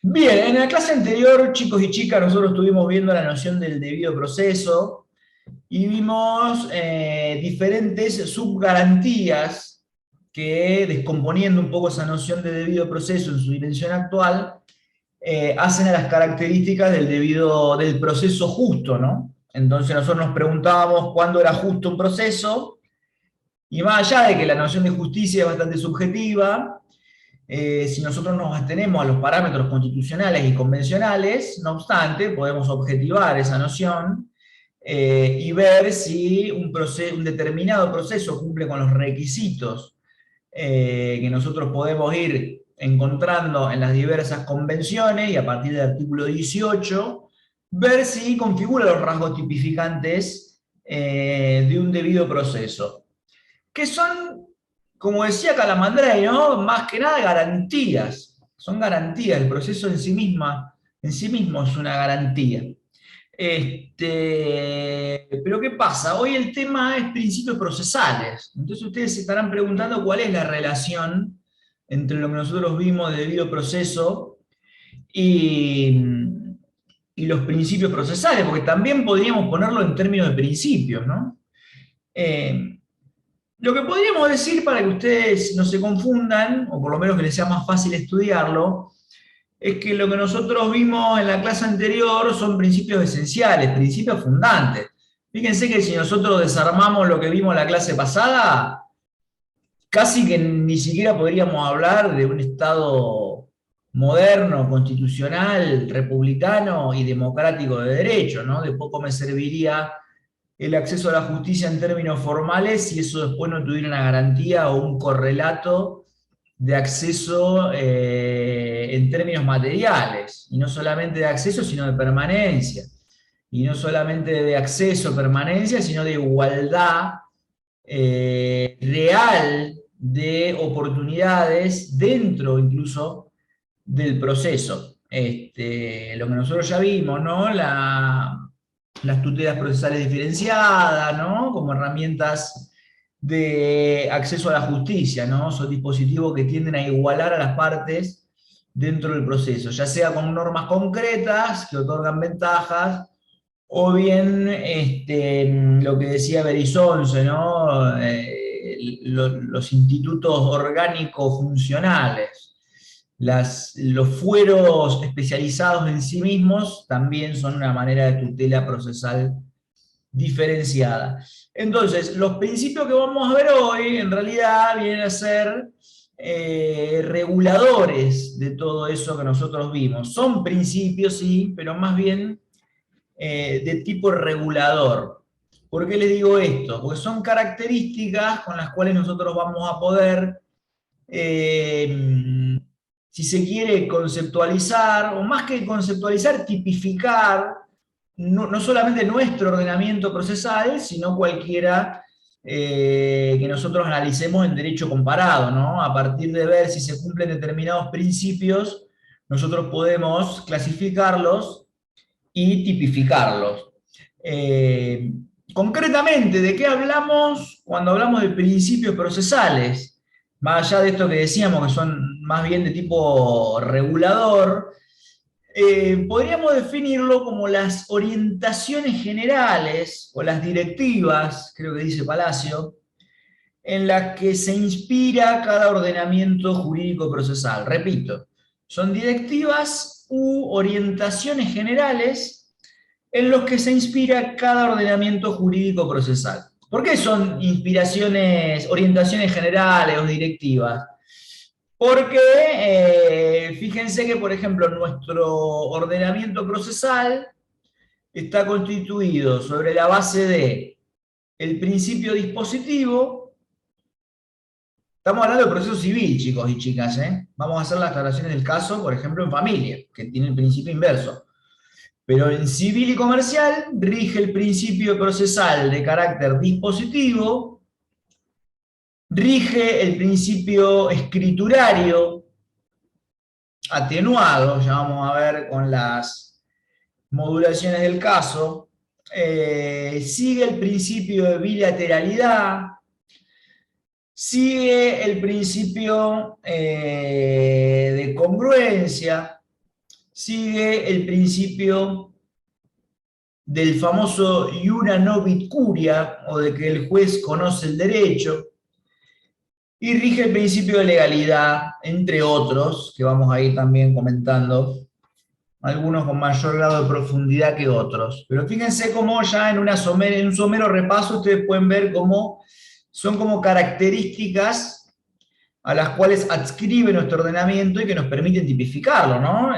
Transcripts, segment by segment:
Bien, en la clase anterior, chicos y chicas, nosotros estuvimos viendo la noción del debido proceso y vimos diferentes subgarantías que, descomponiendo un poco esa noción de debido proceso en su dimensión actual, hacen a las características del proceso justo, ¿no? Entonces nosotros nos preguntábamos cuándo era justo un proceso, y más allá de que la noción de justicia es bastante subjetiva, si nosotros nos atenemos a los parámetros constitucionales y convencionales, no obstante, podemos objetivar esa noción y ver si un determinado proceso cumple con los requisitos que nosotros podemos ir encontrando en las diversas convenciones y a partir del artículo 18, ver si configura los rasgos tipificantes de un debido proceso, que son, como decía Calamandrei, ¿no? Más que nada garantías. Son garantías, el proceso en sí mismo es una garantía. Pero ¿qué pasa? Hoy el tema es principios procesales. Entonces ustedes se estarán preguntando cuál es la relación entre lo que nosotros vimos de debido proceso y, y los principios procesales, porque también podríamos ponerlo en términos de principios, ¿no? Lo que podríamos decir para que ustedes no se confundan, o por lo menos que les sea más fácil estudiarlo, es que lo que nosotros vimos en la clase anterior son principios esenciales, principios fundantes. Fíjense que si nosotros desarmamos lo que vimos en la clase pasada, casi que ni siquiera podríamos hablar de un Estado moderno, constitucional, republicano y democrático de derecho, ¿no? De poco me serviría el acceso a la justicia en términos formales si eso después no tuviera una garantía o un correlato de acceso en términos materiales, y no solamente de acceso, sino de permanencia, y no solamente de acceso, permanencia, sino de igualdad real de oportunidades dentro incluso del proceso. Lo que nosotros ya vimos, ¿no? Las tutelas procesales diferenciadas, ¿no? Como herramientas de acceso a la justicia, ¿no? Son dispositivos que tienden a igualar a las partes dentro del proceso, ya sea con normas concretas que otorgan ventajas, o bien lo que decía Berizonce, ¿no? Los institutos orgánicos funcionales. Los fueros especializados en sí mismos también son una manera de tutela procesal diferenciada. Entonces, los principios que vamos a ver hoy en realidad vienen a ser reguladores de todo eso que nosotros vimos. Son principios, sí, pero más bien de tipo regulador. ¿Por qué les digo esto? Porque son características con las cuales nosotros vamos a poder, si se quiere, conceptualizar, o más que conceptualizar, tipificar, no solamente nuestro ordenamiento procesal, sino cualquiera que nosotros analicemos en derecho comparado, ¿no? A partir de ver si se cumplen determinados principios, nosotros podemos clasificarlos y tipificarlos. Concretamente, ¿de qué hablamos cuando hablamos de principios procesales? Más allá de esto que decíamos, que son más bien de tipo regulador, podríamos definirlo como las orientaciones generales o las directivas, creo que dice Palacio, en las que se inspira cada ordenamiento jurídico procesal. Repito, son directivas u orientaciones generales en los que se inspira cada ordenamiento jurídico procesal. ¿Por qué son inspiraciones, orientaciones generales o directivas? Porque fíjense que, por ejemplo, nuestro ordenamiento procesal está constituido sobre la base de el principio dispositivo. Estamos hablando del proceso civil, chicos y chicas, ¿eh? Vamos a hacer las aclaraciones del caso, por ejemplo, en familia, que tiene el principio inverso. Pero en civil y comercial rige el principio procesal de carácter dispositivo, rige el principio escriturario atenuado, ya vamos a ver con las modulaciones del caso, sigue el principio de bilateralidad, sigue el principio de congruencia, sigue el principio del famoso iura novit curia, o de que el juez conoce el derecho, y rige el principio de legalidad, entre otros, que vamos a ir también comentando, algunos con mayor grado de profundidad que otros. Pero fíjense cómo ya en un somero repaso ustedes pueden ver cómo son como características a las cuales adscribe nuestro ordenamiento y que nos permiten tipificarlo, ¿no?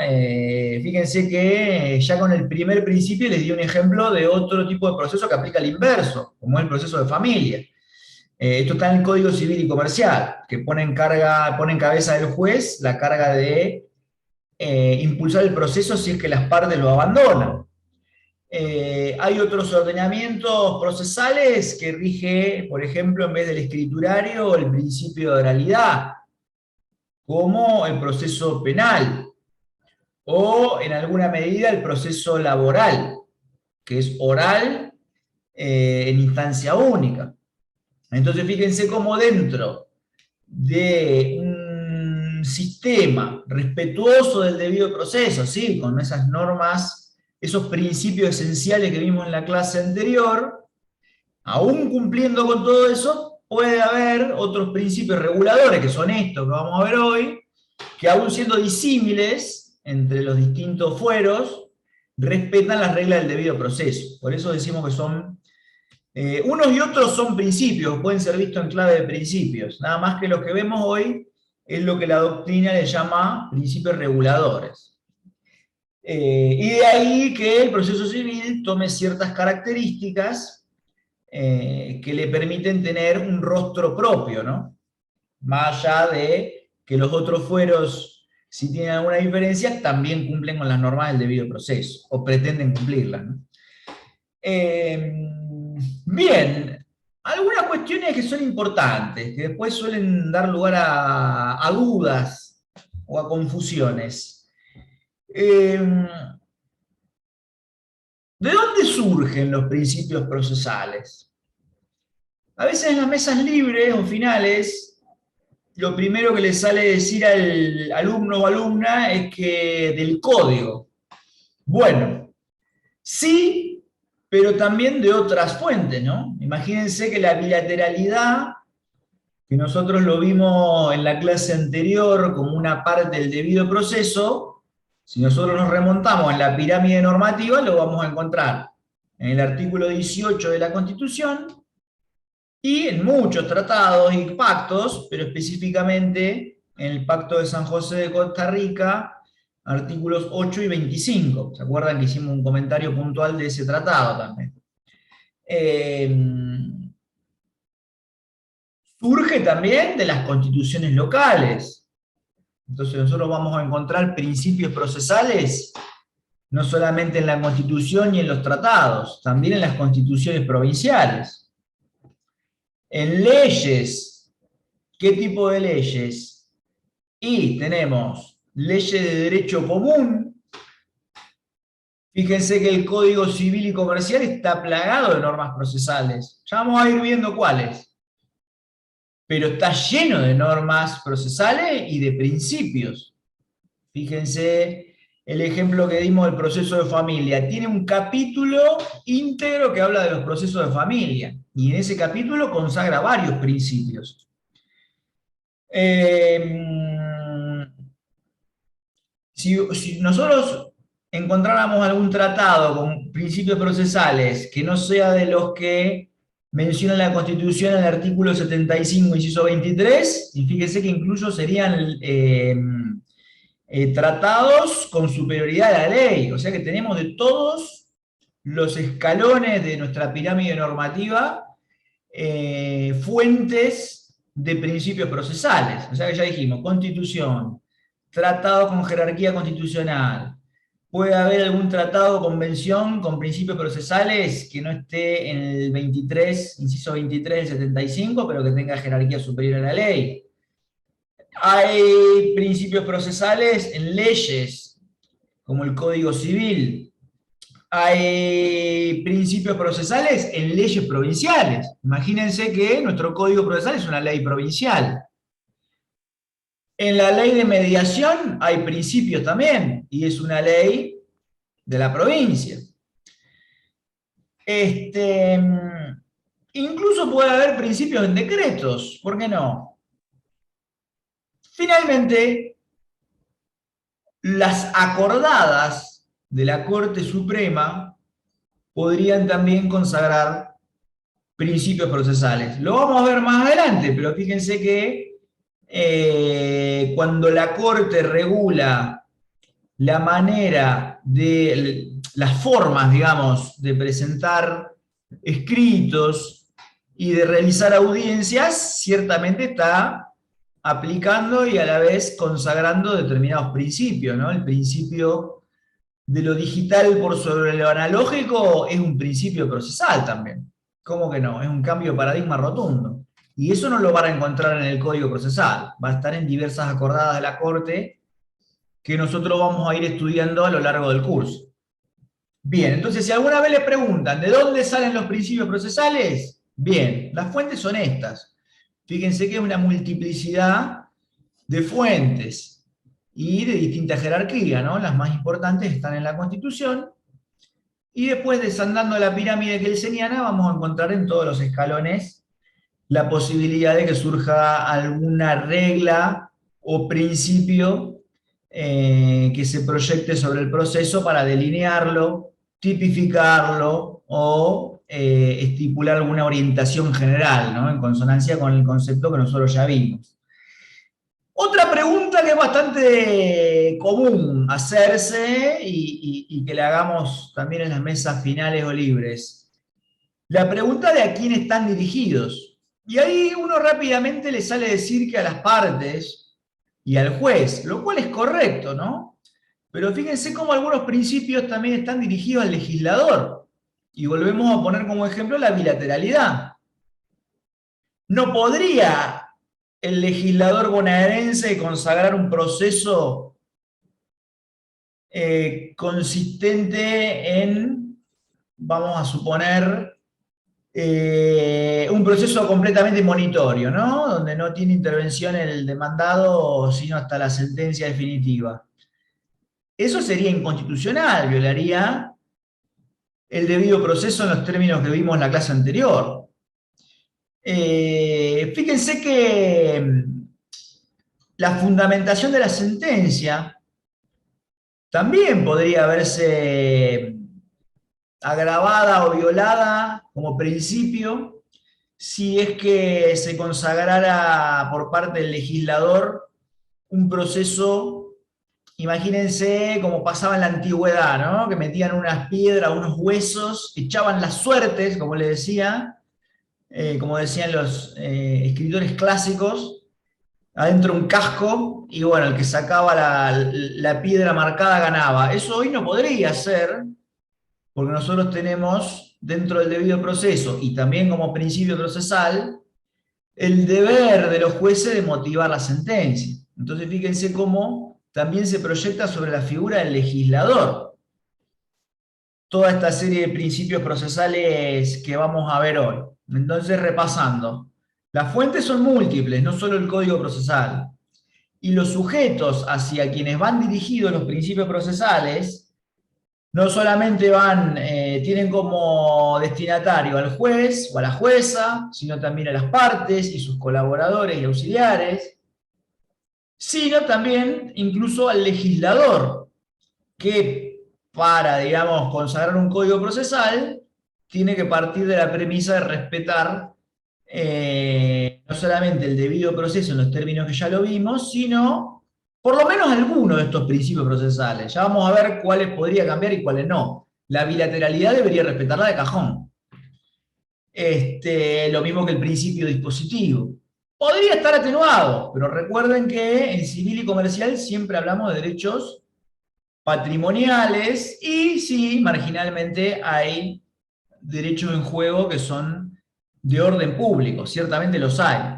Fíjense que ya con el primer principio les di un ejemplo de otro tipo de proceso que aplica al inverso, como es el proceso de familia. Esto está en el Código Civil y Comercial, que pone en cabeza del juez la carga de impulsar el proceso si es que las partes lo abandonan. Hay otros ordenamientos procesales que rige, por ejemplo, en vez del escriturario, el principio de oralidad, como el proceso penal, o en alguna medida el proceso laboral, que es oral en instancia única. Entonces fíjense cómo dentro de un sistema respetuoso del debido proceso, ¿sí? Con esas normas, esos principios esenciales que vimos en la clase anterior, aún cumpliendo con todo eso, puede haber otros principios reguladores, que son estos que vamos a ver hoy, que aún siendo disímiles entre los distintos fueros, respetan las reglas del debido proceso. Por eso decimos que son unos y otros son principios, pueden ser vistos en clave de principios, nada más que lo que vemos hoy es lo que la doctrina le llama principios reguladores. Y de ahí que el proceso civil tome ciertas características que le permiten tener un rostro propio, ¿no? Más allá de que los otros fueros, si tienen alguna diferencia, también cumplen con las normas del debido proceso, o pretenden cumplirlas, ¿no? Bien, algunas cuestiones que son importantes, que después suelen dar lugar a dudas o a confusiones. ¿De dónde surgen los principios procesales? A veces en las mesas libres o finales, lo primero que le sale decir al alumno o alumna es que del código. Bueno, sí, pero también de otras fuentes, ¿no? Imagínense que la bilateralidad, que nosotros lo vimos en la clase anterior como una parte del debido proceso, si nosotros nos remontamos en la pirámide normativa, lo vamos a encontrar en el artículo 18 de la Constitución y en muchos tratados y pactos, pero específicamente en el Pacto de San José de Costa Rica, artículos 8 y 25. ¿Se acuerdan que hicimos un comentario puntual de ese tratado también? Surge también de las constituciones locales. Entonces nosotros vamos a encontrar principios procesales no solamente en la Constitución y en los tratados, también en las constituciones provinciales. En leyes, ¿qué tipo de leyes? Y tenemos leyes de derecho común. Fíjense que el Código Civil y Comercial está plagado de normas procesales. Ya vamos a ir viendo cuáles. Pero está lleno de normas procesales y de principios. Fíjense el ejemplo que dimos del proceso de familia. Tiene un capítulo íntegro que habla de los procesos de familia. Y en ese capítulo consagra varios principios. Si nosotros encontráramos algún tratado con principios procesales que no sea de los que menciona la Constitución en el artículo 75, inciso 23, y fíjese que incluso serían tratados con superioridad a la ley, o sea que tenemos de todos los escalones de nuestra pirámide normativa fuentes de principios procesales, o sea que ya dijimos, Constitución, tratado con jerarquía constitucional. Puede haber algún tratado o convención con principios procesales que no esté en el 23, inciso 23 del 75, pero que tenga jerarquía superior a la ley. Hay principios procesales en leyes, como el Código Civil, hay principios procesales en leyes provinciales. Imagínense que nuestro Código Procesal es una ley provincial. En la ley de mediación hay principios también, y es una ley de la provincia. Incluso puede haber principios en decretos, ¿por qué no? Finalmente, las acordadas de la Corte Suprema podrían también consagrar principios procesales. Lo vamos a ver más adelante, pero fíjense que cuando la Corte regula la manera de las formas, digamos, de presentar escritos y de realizar audiencias, ciertamente está aplicando y a la vez consagrando determinados principios, ¿no? El principio de lo digital por sobre lo analógico es un principio procesal también. ¿Cómo que no? Es un cambio de paradigma rotundo. Y eso no lo van a encontrar en el Código Procesal. Va a estar en diversas acordadas de la Corte que nosotros vamos a ir estudiando a lo largo del curso. Bien, entonces si alguna vez le preguntan ¿de dónde salen los principios procesales? Bien, las fuentes son estas. Fíjense que es una multiplicidad de fuentes y de distinta jerarquía, ¿no? Las más importantes están en la Constitución, y después, desandando la pirámide kelseniana, vamos a encontrar en todos los escalones la posibilidad de que surja alguna regla o principio que se proyecte sobre el proceso para delinearlo, tipificarlo o estipular alguna orientación general, ¿no? En consonancia con el concepto que nosotros ya vimos. Otra pregunta que es bastante común hacerse y que la hagamos también en las mesas finales o libres. La pregunta de a quién están dirigidos. Y ahí uno rápidamente le sale decir que a las partes y al juez, lo cual es correcto, ¿no? Pero fíjense cómo algunos principios también están dirigidos al legislador. Y volvemos a poner como ejemplo la bilateralidad. No podría el legislador bonaerense consagrar un proceso consistente en, vamos a suponer, un proceso completamente monitorio, ¿no? Donde no tiene intervención el demandado, sino hasta la sentencia definitiva. Eso sería inconstitucional, violaría el debido proceso en los términos que vimos en la clase anterior. Fíjense que la fundamentación de la sentencia también podría verse agravada o violada como principio si es que se consagrara por parte del legislador un proceso, imagínense como pasaba en la antigüedad, ¿no? Que metían unas piedras, unos huesos, echaban las suertes, como le decía, como decían los escritores clásicos, adentro un casco, y bueno, el que sacaba la piedra marcada ganaba. Eso hoy no podría ser, porque nosotros tenemos dentro del debido proceso, y también como principio procesal, el deber de los jueces de motivar la sentencia. Entonces fíjense cómo también se proyecta sobre la figura del legislador toda esta serie de principios procesales que vamos a ver hoy. Entonces, repasando, las fuentes son múltiples, no solo el código procesal. Y los sujetos hacia quienes van dirigidos los principios procesales no solamente tienen como destinatario al juez o a la jueza, sino también a las partes y sus colaboradores y auxiliares, sino también incluso al legislador, que para, digamos, consagrar un código procesal, tiene que partir de la premisa de respetar no solamente el debido proceso en los términos que ya lo vimos, sino por lo menos algunos de estos principios procesales. Ya vamos a ver cuáles podría cambiar y cuáles no. La bilateralidad debería respetarla de cajón. Lo mismo que el principio dispositivo. Podría estar atenuado, pero recuerden que en civil y comercial siempre hablamos de derechos patrimoniales y sí, marginalmente hay derechos en juego que son de orden público, ciertamente los hay.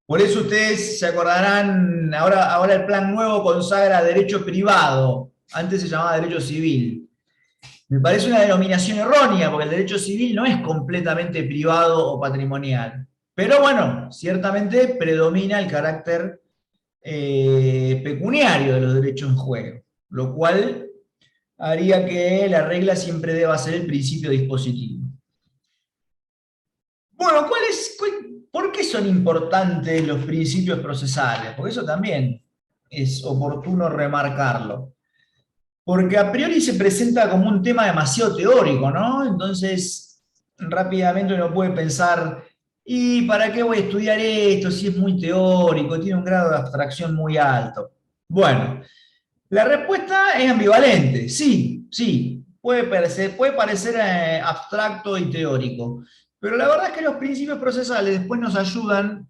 Por eso ustedes se acordarán, ahora el plan nuevo consagra derecho privado, antes se llamaba derecho civil. Me parece una denominación errónea, porque el derecho civil no es completamente privado o patrimonial. Pero bueno, ciertamente predomina el carácter pecuniario de los derechos en juego, lo cual haría que la regla siempre deba ser el principio dispositivo. Bueno, ¿por qué son importantes los principios procesales? Porque eso también es oportuno remarcarlo. Porque a priori se presenta como un tema demasiado teórico, ¿no? Entonces, rápidamente uno puede pensar, ¿y para qué voy a estudiar esto si es muy teórico, tiene un grado de abstracción muy alto? Bueno, la respuesta es ambivalente. Sí, sí, puede parecer abstracto y teórico, pero la verdad es que los principios procesales después nos ayudan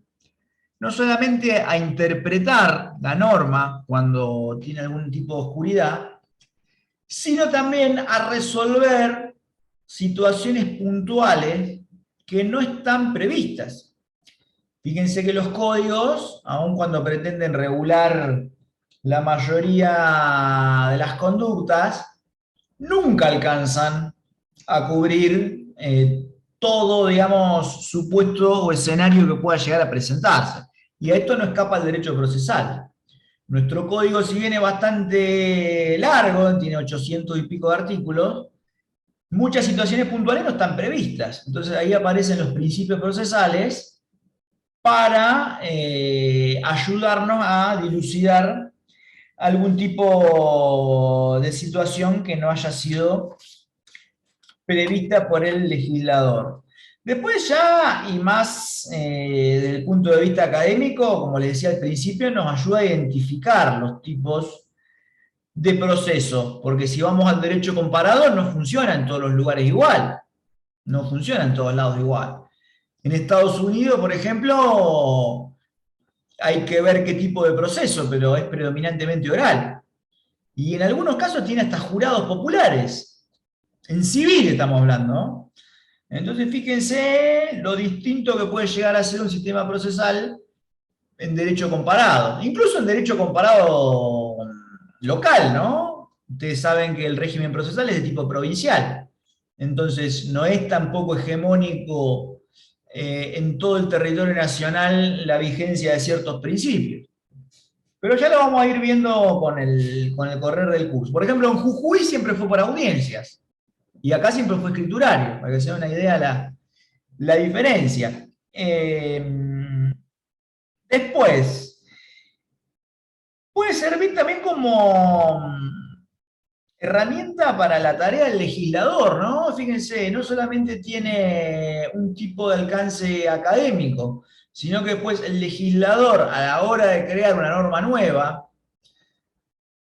no solamente a interpretar la norma cuando tiene algún tipo de oscuridad, sino también a resolver situaciones puntuales que no están previstas. Fíjense que los códigos, aun cuando pretenden regular la mayoría de las conductas, nunca alcanzan a cubrir todo, digamos, supuesto o escenario que pueda llegar a presentarse. Y a esto no escapa el derecho procesal. Nuestro código, si bien es bastante largo, tiene 800 y pico de artículos, muchas situaciones puntuales no están previstas. Entonces ahí aparecen los principios procesales para ayudarnos a dilucidar algún tipo de situación que no haya sido prevista por el legislador. Después ya, y más desde el punto de vista académico, como les decía al principio, nos ayuda a identificar los tipos de proceso, porque si vamos al derecho comparado no funciona en todos los lugares igual, no funciona en todos lados igual. En Estados Unidos, por ejemplo, hay que ver qué tipo de proceso, pero es predominantemente oral. Y en algunos casos tiene hasta jurados populares. En civil estamos hablando, ¿no? Entonces fíjense lo distinto que puede llegar a ser un sistema procesal en derecho comparado. Incluso en derecho comparado local, ¿no? Ustedes saben que el régimen procesal es de tipo provincial. Entonces no es tampoco hegemónico en todo el territorio nacional la vigencia de ciertos principios. Pero ya lo vamos a ir viendo con el correr del curso. Por ejemplo, en Jujuy siempre fue por audiencias. Y acá siempre fue escriturario, para que se den una idea la diferencia. Después, puede servir también como herramienta para la tarea del legislador, ¿no? Fíjense, no solamente tiene un tipo de alcance académico, sino que después el legislador, a la hora de crear una norma nueva,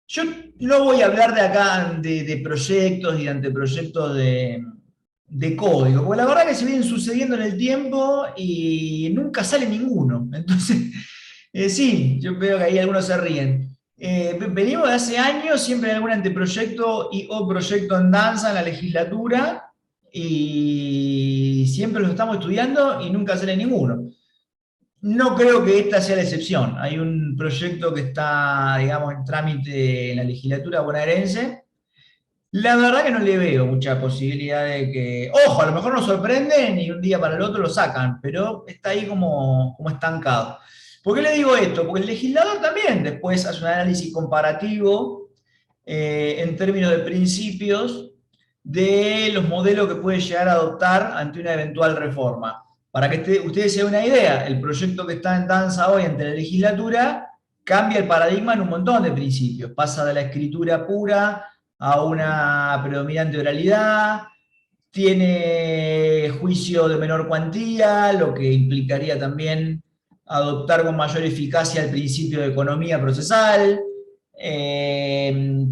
yo no voy a hablar de acá de proyectos y de anteproyectos de código, porque la verdad que se vienen sucediendo en el tiempo y nunca sale ninguno. Entonces, sí, yo veo que ahí algunos se ríen. Venimos de hace años, siempre hay algún anteproyecto y o proyecto en danza en la legislatura, y siempre los estamos estudiando y nunca sale ninguno. No creo que esta sea la excepción. Hay un proyecto que está, digamos, en trámite en la legislatura bonaerense. La verdad que no le veo mucha posibilidad de que, ojo, a lo mejor nos sorprenden y un día para el otro lo sacan, pero está ahí como estancado. ¿Por qué le digo esto? Porque el legislador también después hace un análisis comparativo en términos de principios de los modelos que puede llegar a adoptar ante una eventual reforma. Para que ustedes se den una idea, el proyecto que está en danza hoy ante la legislatura cambia el paradigma en un montón de principios. Pasa de la escritura pura a una predominante oralidad, tiene juicio de menor cuantía, lo que implicaría también adoptar con mayor eficacia el principio de economía procesal.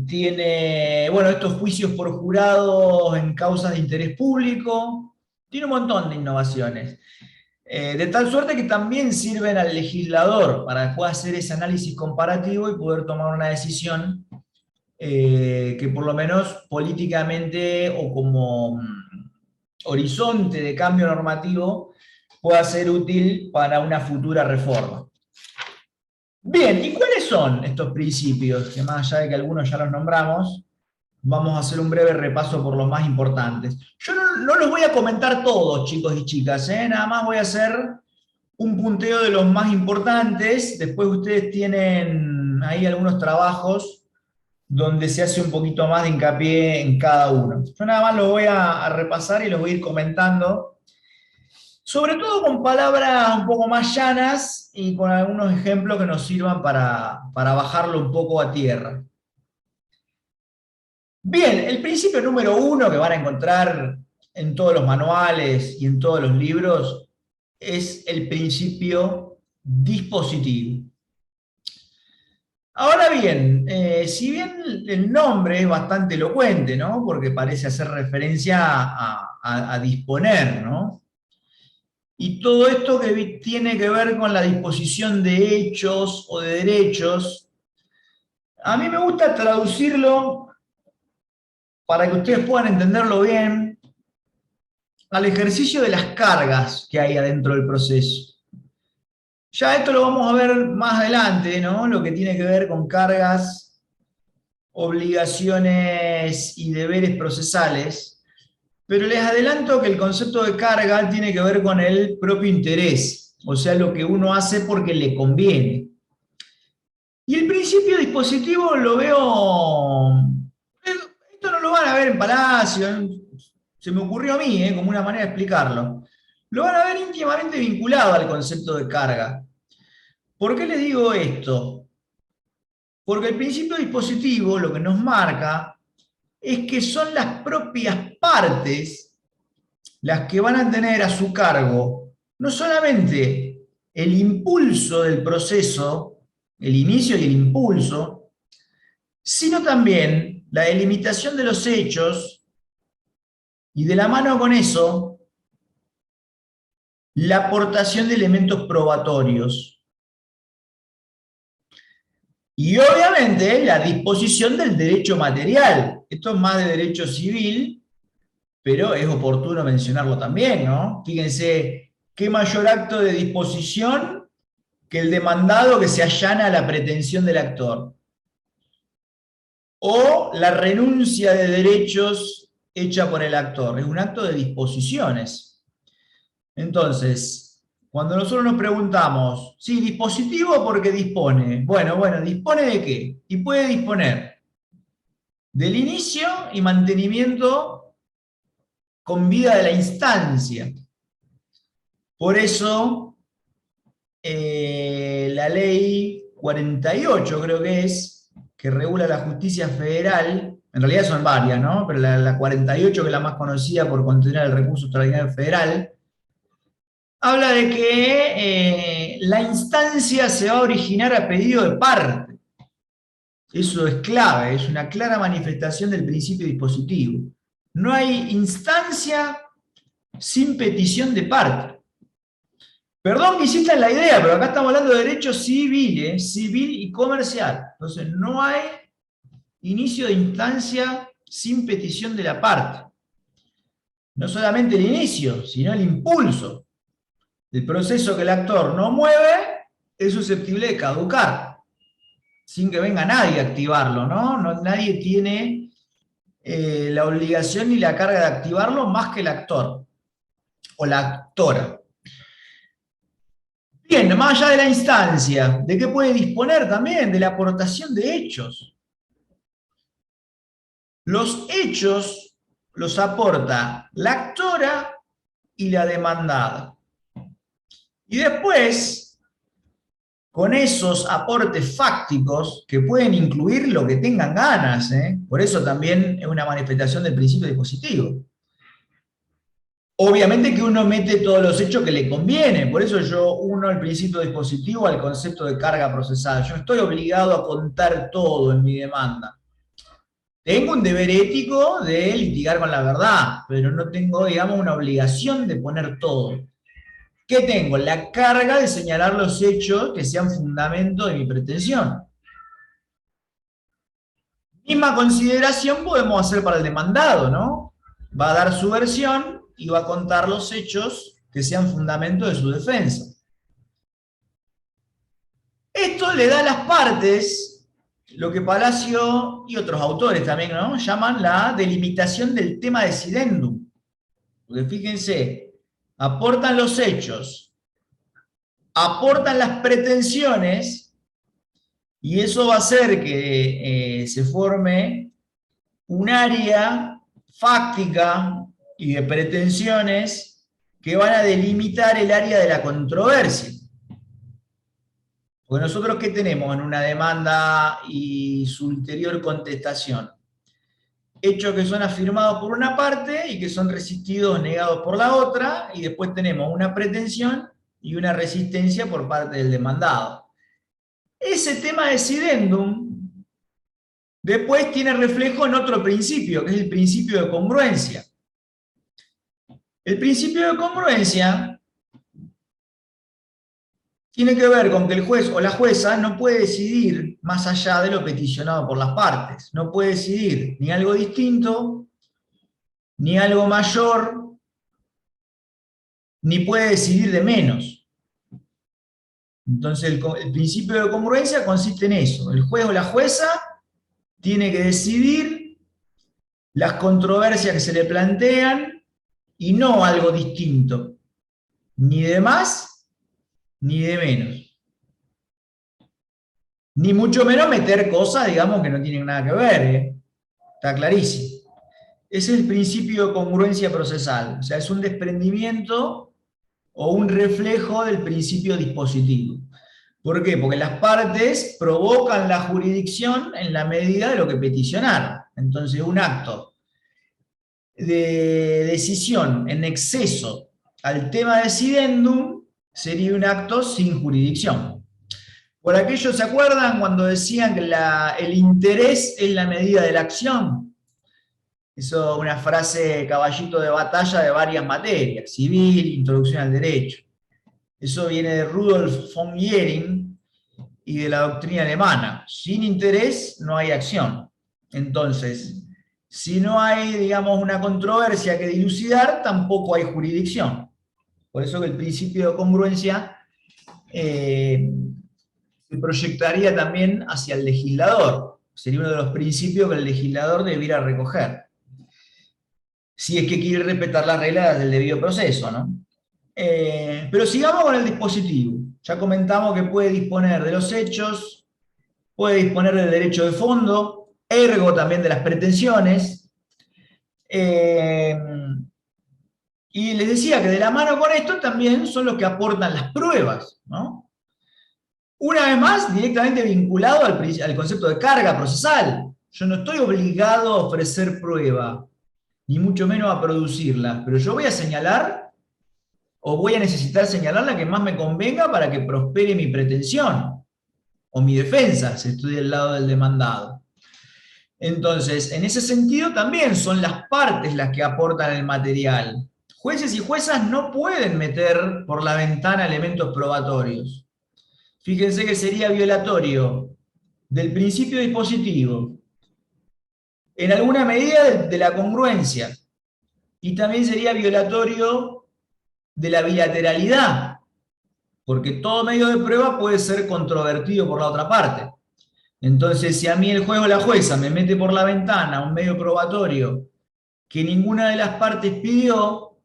Tiene, bueno, estos juicios por jurados en causas de interés público. Tiene un montón de innovaciones. De tal suerte que también sirven al legislador para después hacer ese análisis comparativo y poder tomar una decisión que por lo menos políticamente o como horizonte de cambio normativo pueda ser útil para una futura reforma. Bien, ¿y cuáles son estos principios? Que más allá de que algunos ya los nombramos, vamos a hacer un breve repaso por los más importantes. Yo no los voy a comentar todos, chicos y chicas, nada más voy a hacer un punteo de los más importantes. Después ustedes tienen ahí algunos trabajos donde se hace un poquito más de hincapié en cada uno. Yo nada más los voy a repasar y los voy a ir comentando, sobre todo con palabras un poco más llanas y con algunos ejemplos que nos sirvan para bajarlo un poco a tierra. Bien, el principio número 1 que van a encontrar en todos los manuales y en todos los libros es el principio dispositivo. Ahora bien, si bien el nombre es bastante elocuente, ¿no? Porque parece hacer referencia a disponer, ¿no? Y todo esto que tiene que ver con la disposición de hechos o de derechos, a mí me gusta traducirlo para que ustedes puedan entenderlo bien al ejercicio de las cargas que hay adentro del proceso. Ya esto lo vamos a ver más adelante, ¿no? Lo que tiene que ver con cargas, obligaciones y deberes procesales, pero les adelanto que el concepto de carga tiene que ver con el propio interés, o sea, lo que uno hace porque le conviene. Y el principio dispositivo lo veo, esto no lo van a ver en Palacio, se me ocurrió a mí, como una manera de explicarlo. Lo van a ver íntimamente vinculado al concepto de carga. ¿Por qué les digo esto? Porque el principio dispositivo lo que nos marca es que son las propias partes las que van a tener a su cargo no solamente el impulso del proceso, el inicio y el impulso, sino también la delimitación de los hechos y de la mano con eso, la aportación de elementos probatorios. Y obviamente la disposición del derecho material. Esto es más de derecho civil, pero es oportuno mencionarlo también, ¿no? Fíjense, qué mayor acto de disposición que el demandado que se allana a la pretensión del actor. O la renuncia de derechos hecha por el actor. Es un acto de disposiciones. Entonces, cuando nosotros nos preguntamos, sí, dispositivo porque dispone. Bueno, ¿dispone de qué? Y puede disponer del inicio y mantenimiento con vida de la instancia. Por eso, la ley 48 creo que es, que regula la justicia federal, en realidad son varias, ¿no? Pero la 48, que es la más conocida por contener el recurso extraordinario federal, habla de que la instancia se va a originar a pedido de parte. Eso es clave, es una clara manifestación del principio dispositivo. No hay instancia sin petición de parte. Perdón que insista en la idea, pero acá estamos hablando de derechos civiles, civil y comercial. Entonces, no hay inicio de instancia sin petición de la parte. No solamente el inicio, sino el impulso. El proceso que el actor no mueve es susceptible de caducar, sin que venga nadie a activarlo, ¿no? Nadie tiene la obligación ni la carga de activarlo más que el actor o la actora. Bien, más allá de la instancia, ¿de qué puede disponer también? De la aportación de hechos. Los hechos los aporta la actora y la demandada. Y después, con esos aportes fácticos, que pueden incluir lo que tengan ganas, por eso también es una manifestación del principio dispositivo. Obviamente que uno mete todos los hechos que le conviene, por eso yo uno el principio dispositivo al concepto de carga procesal. Yo estoy obligado a contar todo en mi demanda. Tengo un deber ético de litigar con la verdad, pero no tengo, digamos, una obligación de poner todo. ¿Qué tengo? La carga de señalar los hechos que sean fundamento de mi pretensión. Misma consideración podemos hacer para el demandado, ¿no? Va a dar su versión y va a contar los hechos que sean fundamento de su defensa. Esto le da a las partes lo que Palacio y otros autores también, ¿no?, llaman la delimitación del tema decidendum. Porque fíjense, aportan los hechos, aportan las pretensiones, y eso va a hacer que se forme un área fáctica y de pretensiones que van a delimitar el área de la controversia. Porque nosotros, ¿qué tenemos en una demanda y su ulterior contestación? Hechos que son afirmados por una parte y que son resistidos o negados por la otra, y después tenemos una pretensión y una resistencia por parte del demandado. Ese tema decidendum después tiene reflejo en otro principio, que es el principio de congruencia. El principio de congruencia tiene que ver con que el juez o la jueza no puede decidir más allá de lo peticionado por las partes. No puede decidir ni algo distinto, ni algo mayor, ni puede decidir de menos. Entonces el principio de congruencia consiste en eso. El juez o la jueza tiene que decidir las controversias que se le plantean y no algo distinto, ni de más ni de menos. Ni mucho menos meter cosas, digamos, que no tienen nada que ver, ¿eh? Está clarísimo. Ese es el principio de congruencia procesal, o sea, es un desprendimiento o un reflejo del principio dispositivo. ¿Por qué? Porque las partes provocan la jurisdicción en la medida de lo que peticionaron. Entonces, un acto de decisión en exceso al tema decidendum sería un acto sin jurisdicción. Por aquello, ¿se acuerdan cuando decían que el interés es la medida de la acción? Eso, una frase caballito de batalla de varias materias, civil, introducción al derecho. Eso viene de Rudolf von Jhering y de la doctrina alemana. Sin interés no hay acción. Entonces, si no hay, digamos, una controversia que dilucidar, tampoco hay jurisdicción. Por eso que el principio de congruencia se proyectaría también hacia el legislador. Sería uno de los principios que el legislador debiera recoger, si es que quiere respetar las reglas del debido proceso, ¿no? Pero sigamos con el dispositivo. Ya comentamos que puede disponer de los hechos, puede disponer del derecho de fondo, ergo también de las pretensiones. Y les decía que de la mano con esto también son los que aportan las pruebas, ¿no? Una vez más, directamente vinculado al concepto de carga procesal. Yo no estoy obligado a ofrecer prueba, ni mucho menos a producirla, pero yo voy a señalar, o voy a necesitar señalar la que más me convenga para que prospere mi pretensión, o mi defensa, si estoy del lado del demandado. Entonces, en ese sentido también son las partes las que aportan el material. Jueces y juezas no pueden meter por la ventana elementos probatorios. Fíjense que sería violatorio del principio dispositivo, en alguna medida de la congruencia, y también sería violatorio de la bilateralidad, porque todo medio de prueba puede ser controvertido por la otra parte. Entonces, si a mí el juez o la jueza me mete por la ventana un medio probatorio que ninguna de las partes pidió,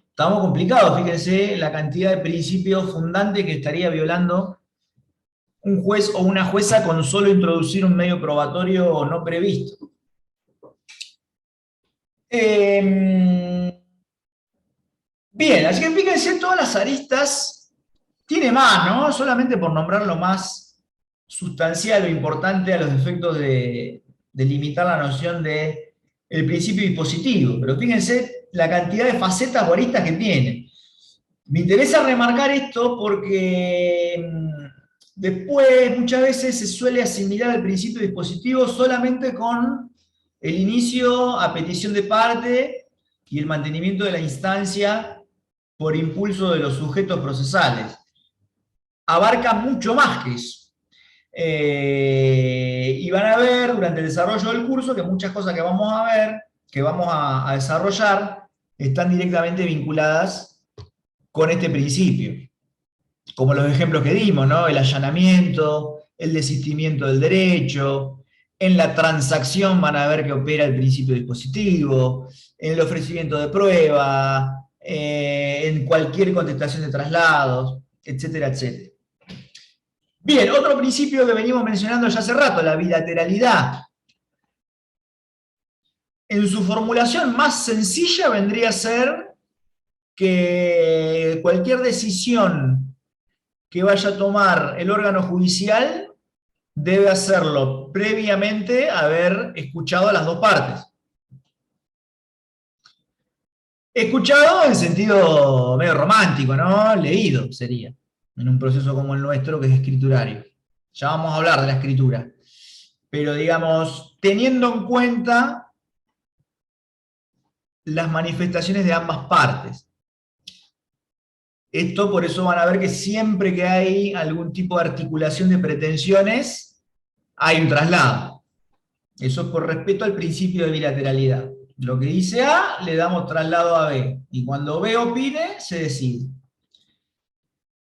estamos complicados. Fíjense la cantidad de principios fundantes que estaría violando un juez o una jueza con solo introducir un medio probatorio no previsto. Bien, así que fíjense todas las aristas. Tiene más, ¿no? Solamente por nombrar lo más sustancial o importante a los efectos de limitar la noción del principio dispositivo. Pero fíjense la cantidad de facetas o aristas que tiene. Me interesa remarcar esto porque después muchas veces se suele asimilar el principio dispositivo solamente con el inicio a petición de parte y el mantenimiento de la instancia por impulso de los sujetos procesales. Abarca mucho más que eso. Y van a ver durante el desarrollo del curso que muchas cosas que vamos a ver, que vamos a desarrollar, están directamente vinculadas con este principio. Como los ejemplos que dimos, ¿no? El allanamiento, el desistimiento del derecho, en la transacción van a ver que opera el principio dispositivo, en el ofrecimiento de prueba, en cualquier contestación de traslados, etcétera, etcétera. Bien, otro principio que venimos mencionando ya hace rato, la bilateralidad. En su formulación más sencilla vendría a ser que cualquier decisión que vaya a tomar el órgano judicial debe hacerlo previamente haber escuchado a las dos partes. Escuchado en sentido medio romántico, ¿no? Leído sería, en un proceso como el nuestro que es escriturario. Ya vamos a hablar de la escritura. Pero digamos, teniendo en cuenta las manifestaciones de ambas partes. Esto por eso van a ver que siempre que hay algún tipo de articulación de pretensiones, hay un traslado. Eso es por respeto al principio de bilateralidad. Lo que dice A, le damos traslado a B. Y cuando B opine, se decide.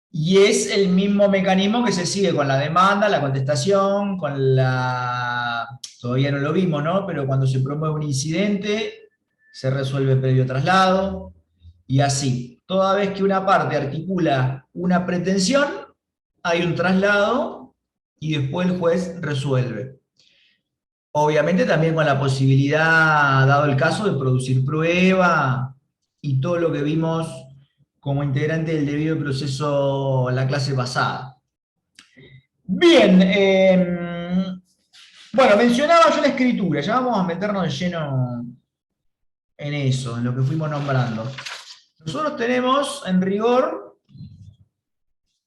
Y es el mismo mecanismo que se sigue con la demanda, la contestación, con la... Todavía no lo vimos, ¿no? Pero cuando se promueve un incidente, se resuelve previo traslado, y así. Toda vez que una parte articula una pretensión, hay un traslado, y después el juez resuelve. Obviamente también con la posibilidad, dado el caso, de producir prueba, y todo lo que vimos como integrante del debido proceso en la clase pasada. Bien, bueno, mencionaba yo la escritura, ya vamos a meternos de lleno en eso, en lo que fuimos nombrando. Nosotros tenemos, en rigor,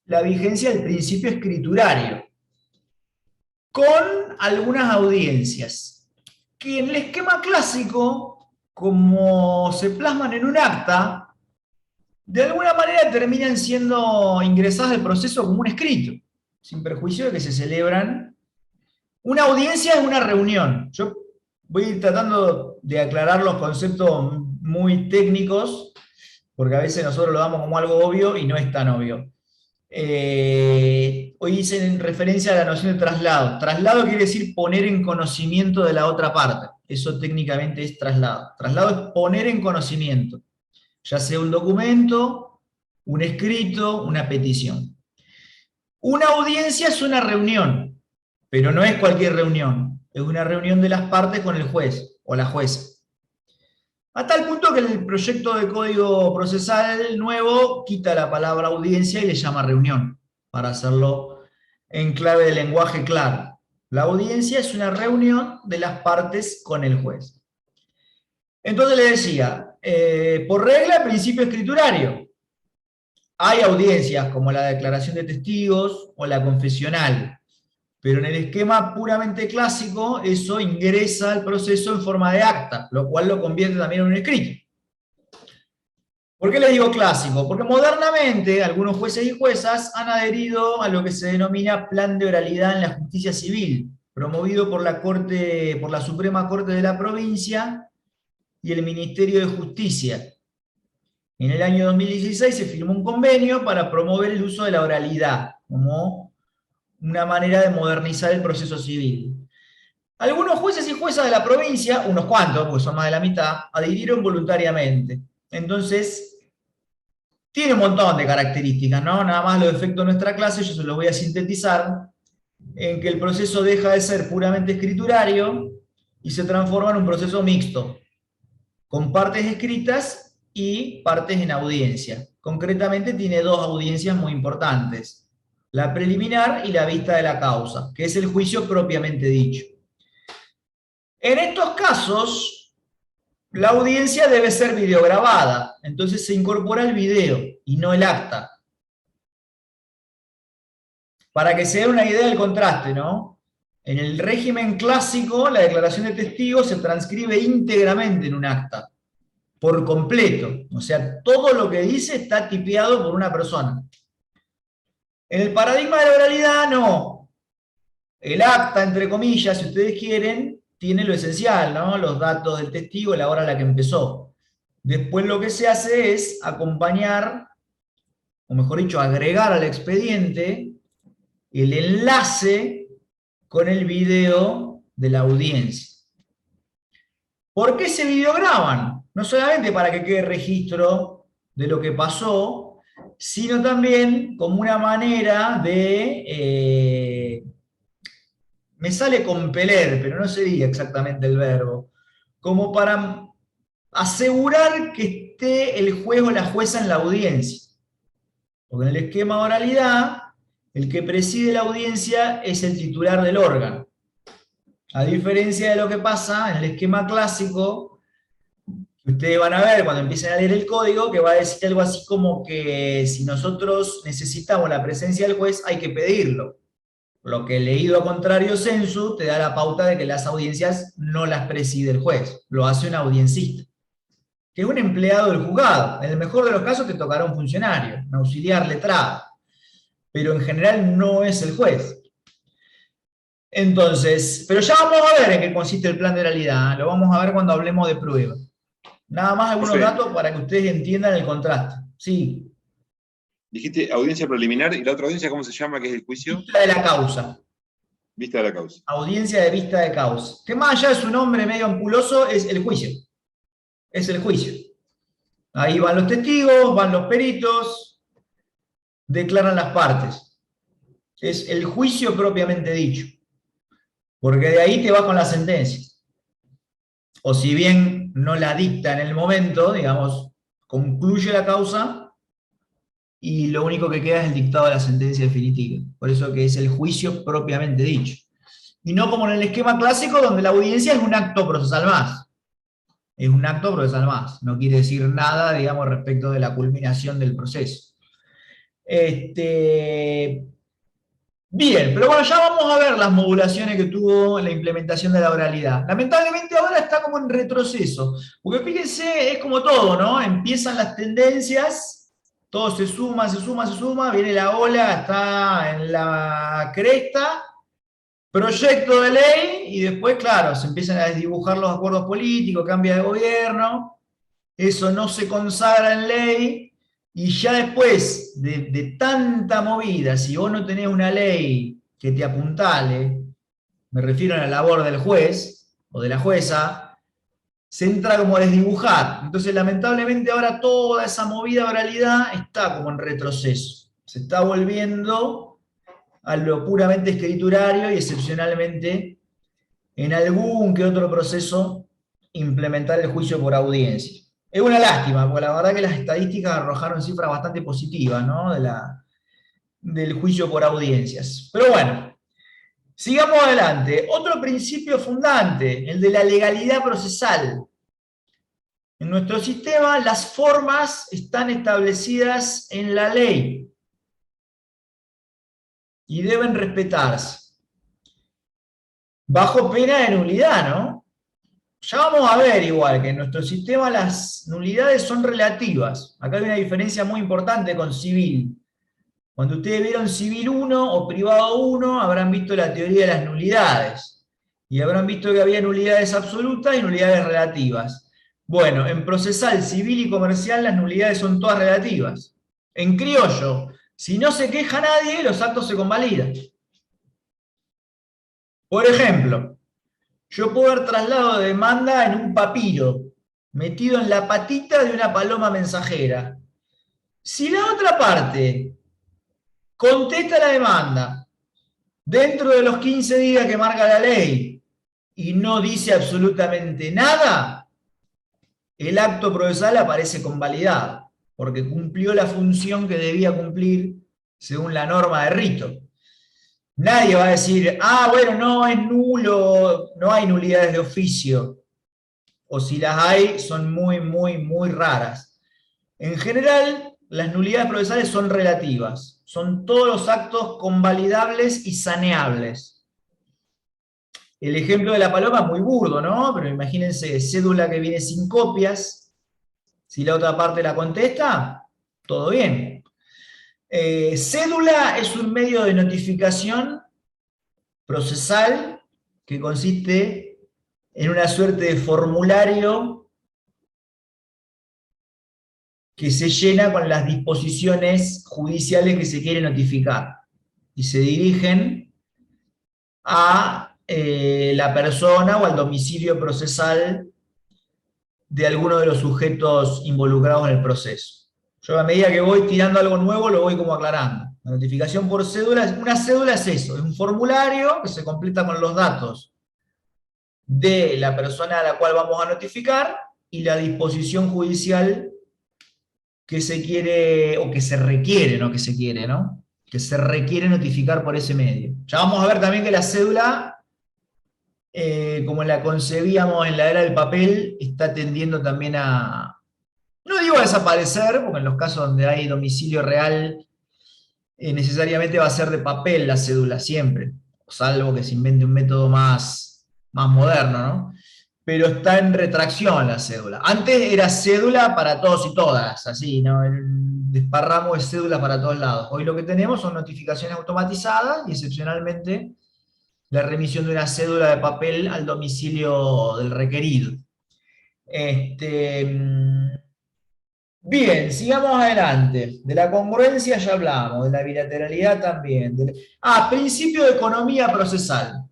la vigencia del principio escriturario, con algunas audiencias, que en el esquema clásico, como se plasman en un acta, de alguna manera terminan siendo ingresadas al proceso como un escrito, sin perjuicio de que se celebran. Una audiencia es una reunión. Yo voy a ir tratando de aclarar los conceptos muy técnicos, porque a veces nosotros lo damos como algo obvio y no es tan obvio. Hoy hice en referencia a la noción de traslado. Traslado quiere decir poner en conocimiento de la otra parte. Eso técnicamente es traslado. Traslado es poner en conocimiento, ya sea un documento, un escrito, una petición. Una audiencia es una reunión, pero no es cualquier reunión. Es una reunión de las partes con el juez o la jueza. A tal punto que el proyecto de código procesal nuevo quita la palabra audiencia y le llama reunión, para hacerlo en clave de lenguaje claro. La audiencia es una reunión de las partes con el juez. Entonces le decía, por regla, principio escriturario. Hay audiencias como la declaración de testigos o la confesional, pero en el esquema puramente clásico eso ingresa al proceso en forma de acta, lo cual lo convierte también en un escrito. ¿Por qué les digo clásico? Porque modernamente algunos jueces y juezas han adherido a lo que se denomina plan de oralidad en la justicia civil, promovido por la Suprema Corte de la provincia y el Ministerio de Justicia. En el año 2016 se firmó un convenio para promover el uso de la oralidad como una manera de modernizar el proceso civil. Algunos jueces y juezas de la provincia, unos cuantos, porque son más de la mitad, adhirieron voluntariamente. Entonces, tiene un montón de características, ¿no? Nada más los efectos de nuestra clase, yo se los voy a sintetizar, en que el proceso deja de ser puramente escriturario y se transforma en un proceso mixto, con partes escritas y partes en audiencia. Concretamente tiene dos audiencias muy importantes: la preliminar y la vista de la causa, que es el juicio propiamente dicho. En estos casos, la audiencia debe ser videograbada, entonces se incorpora el video y no el acta. Para que se dé una idea del contraste, ¿no? En el régimen clásico, la declaración de testigos se transcribe íntegramente en un acta, por completo. O sea, todo lo que dice está tipeado por una persona. En el paradigma de la oralidad, no. El acta, entre comillas, si ustedes quieren, tiene lo esencial, ¿no? Los datos del testigo, la hora a la que empezó. Después lo que se hace es acompañar, o mejor dicho, agregar al expediente el enlace con el video de la audiencia. ¿Por qué se videograban? No solamente para que quede registro de lo que pasó, sino también como una manera de, me sale compeler, pero no sería exactamente el verbo, como para asegurar que esté el juez o la jueza en la audiencia. Porque en el esquema de oralidad, el que preside la audiencia es el titular del órgano. A diferencia de lo que pasa en el esquema clásico, que ustedes van a ver cuando empiecen a leer el código, que va a decir algo así como que si nosotros necesitamos la presencia del juez, hay que pedirlo. Lo que leído a contrario sensu te da la pauta de que las audiencias no las preside el juez, lo hace un audiencista, que es un empleado del juzgado. En el mejor de los casos te tocará un funcionario, un auxiliar letrado, pero en general no es el juez. Entonces, pero ya vamos a ver en qué consiste el plan de oralidad, ¿eh? Lo vamos a ver cuando hablemos de prueba. Nada más algunos datos para que ustedes entiendan el contraste. Sí. Dijiste audiencia preliminar, ¿y la otra audiencia cómo se llama, que es el juicio? Vista de la causa. Vista de la causa. Audiencia de vista de causa. Que más allá de su nombre medio ampuloso, es el juicio. Es el juicio. Ahí van los testigos, van los peritos, declaran las partes. Es el juicio propiamente dicho. Porque de ahí te va con la sentencia. O si bien no la dicta en el momento, digamos, concluye la causa y lo único que queda es el dictado de la sentencia definitiva. Por eso que es el juicio propiamente dicho. Y no como en el esquema clásico donde la audiencia es un acto procesal más. Es un acto procesal más. No quiere decir nada, digamos, respecto de la culminación del proceso. Bien, pero bueno, ya vamos a ver las modulaciones que tuvo la implementación de la oralidad. Lamentablemente ahora está como en retroceso, porque fíjense, es como todo, ¿no? Empiezan las tendencias, todo se suma, se suma, se suma, viene la ola, está en la cresta, proyecto de ley, y después, claro, se empiezan a desdibujar los acuerdos políticos, cambia de gobierno, eso no se consagra en ley, y ya después de tanta movida, si vos no tenés una ley que te apuntale, me refiero a la labor del juez o de la jueza, se entra como a desdibujar. Entonces, lamentablemente, ahora toda esa movida de oralidad está como en retroceso. Se está volviendo a lo puramente escriturario y excepcionalmente en algún que otro proceso implementar el juicio por audiencia. Es una lástima, porque la verdad que las estadísticas arrojaron cifras bastante positivas, ¿no? Del juicio por audiencias. Pero bueno, sigamos adelante. Otro principio fundante, el de la legalidad procesal. En nuestro sistema las formas están establecidas en la ley y deben respetarse. Bajo pena de nulidad, ¿no? Ya vamos a ver igual que en nuestro sistema las nulidades son relativas. Acá hay una diferencia muy importante con civil. Cuando ustedes vieron civil 1 o privado 1, habrán visto la teoría de las nulidades. Y habrán visto que había nulidades absolutas y nulidades relativas. Bueno, en procesal, civil y comercial las nulidades son todas relativas. En criollo, si no se queja nadie, los actos se convalidan. Por ejemplo, yo puedo haber traslado de demanda en un papiro, metido en la patita de una paloma mensajera. Si la otra parte contesta la demanda dentro de los 15 días que marca la ley y no dice absolutamente nada, el acto procesal aparece convalidado, porque cumplió la función que debía cumplir según la norma de rito. Nadie va a decir, ah, bueno, no, es nulo, no hay nulidades de oficio. O si las hay, son muy, muy, muy raras. En general, las nulidades procesales son relativas. Son todos los actos convalidables y saneables. El ejemplo de la paloma es muy burdo, ¿no? Pero imagínense, cédula que viene sin copias. Si la otra parte la contesta, todo bien. Cédula es un medio de notificación procesal que consiste en una suerte de formulario que se llena con las disposiciones judiciales que se quiere notificar. y se dirigen a la persona o al domicilio procesal de alguno de los sujetos involucrados en el proceso. Yo a medida que voy tirando algo nuevo lo voy como aclarando. La notificación por cédula, una cédula es eso, es un formulario que se completa con los datos de la persona a la cual vamos a notificar y la disposición judicial que se quiere, o que se requiere, no que se quiere, ¿no? Que se requiere notificar por ese medio. Ya vamos a ver también que la cédula, como la concebíamos en la era del papel, está tendiendo también a, no digo a desaparecer, porque en los casos donde hay domicilio real, necesariamente va a ser de papel la cédula siempre, salvo que se invente un método más moderno, ¿no? Pero está en retracción la cédula. Antes era cédula para todos y todas, así, ¿no? El desparramo de cédulas para todos lados. Hoy lo que tenemos son notificaciones automatizadas y excepcionalmente la remisión de una cédula de papel al domicilio del requerido. Bien, sigamos adelante. De la congruencia ya hablamos, de la bilateralidad también. Principio de economía procesal.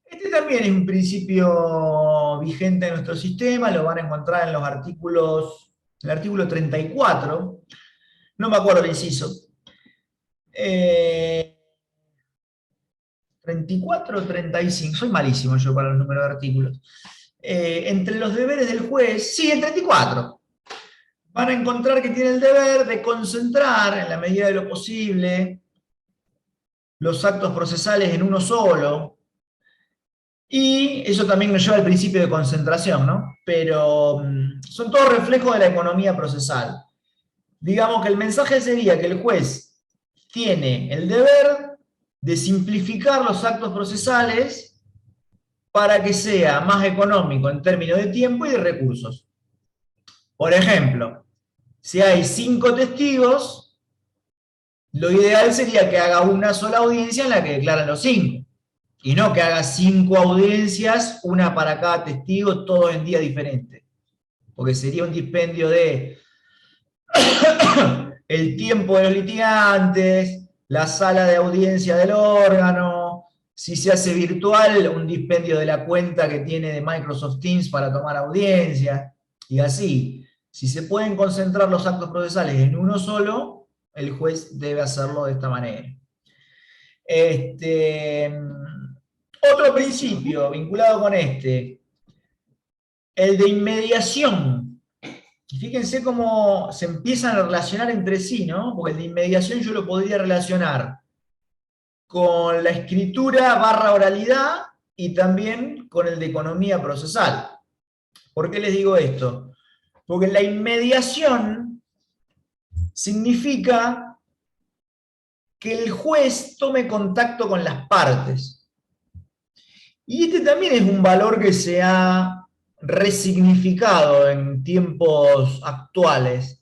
Este también es un principio vigente en nuestro sistema, lo van a encontrar en los artículos, en el artículo 34, no me acuerdo el inciso. 34 o 35, soy malísimo yo para los números de artículos. Entre los deberes del juez, sí, el 34. Van a encontrar que tiene el deber de concentrar, en la medida de lo posible, los actos procesales en uno solo. Y eso también nos lleva al principio de concentración, ¿no? Pero son todos reflejos de la economía procesal. Digamos que el mensaje sería que el juez tiene el deber de simplificar los actos procesales para que sea más económico en términos de tiempo y de recursos. Por ejemplo, si hay 5 testigos, lo ideal sería que haga una sola audiencia en la que declaran los 5. Y no que haga 5 audiencias, una para cada testigo, todos en días diferentes. Porque sería un dispendio de el tiempo de los litigantes, la sala de audiencia del órgano, si se hace virtual, un dispendio de la cuenta que tiene de Microsoft Teams para tomar audiencia, y así. Si se pueden concentrar los actos procesales en uno solo, el juez debe hacerlo de esta manera. Otro principio vinculado con este, el de inmediación. Y fíjense cómo se empiezan a relacionar entre sí, ¿no? Porque el de inmediación yo lo podría relacionar con la escritura barra oralidad y también con el de economía procesal. ¿Por qué les digo esto? Porque la inmediación significa que el juez tome contacto con las partes. Y este también es un valor que se ha resignificado en tiempos actuales.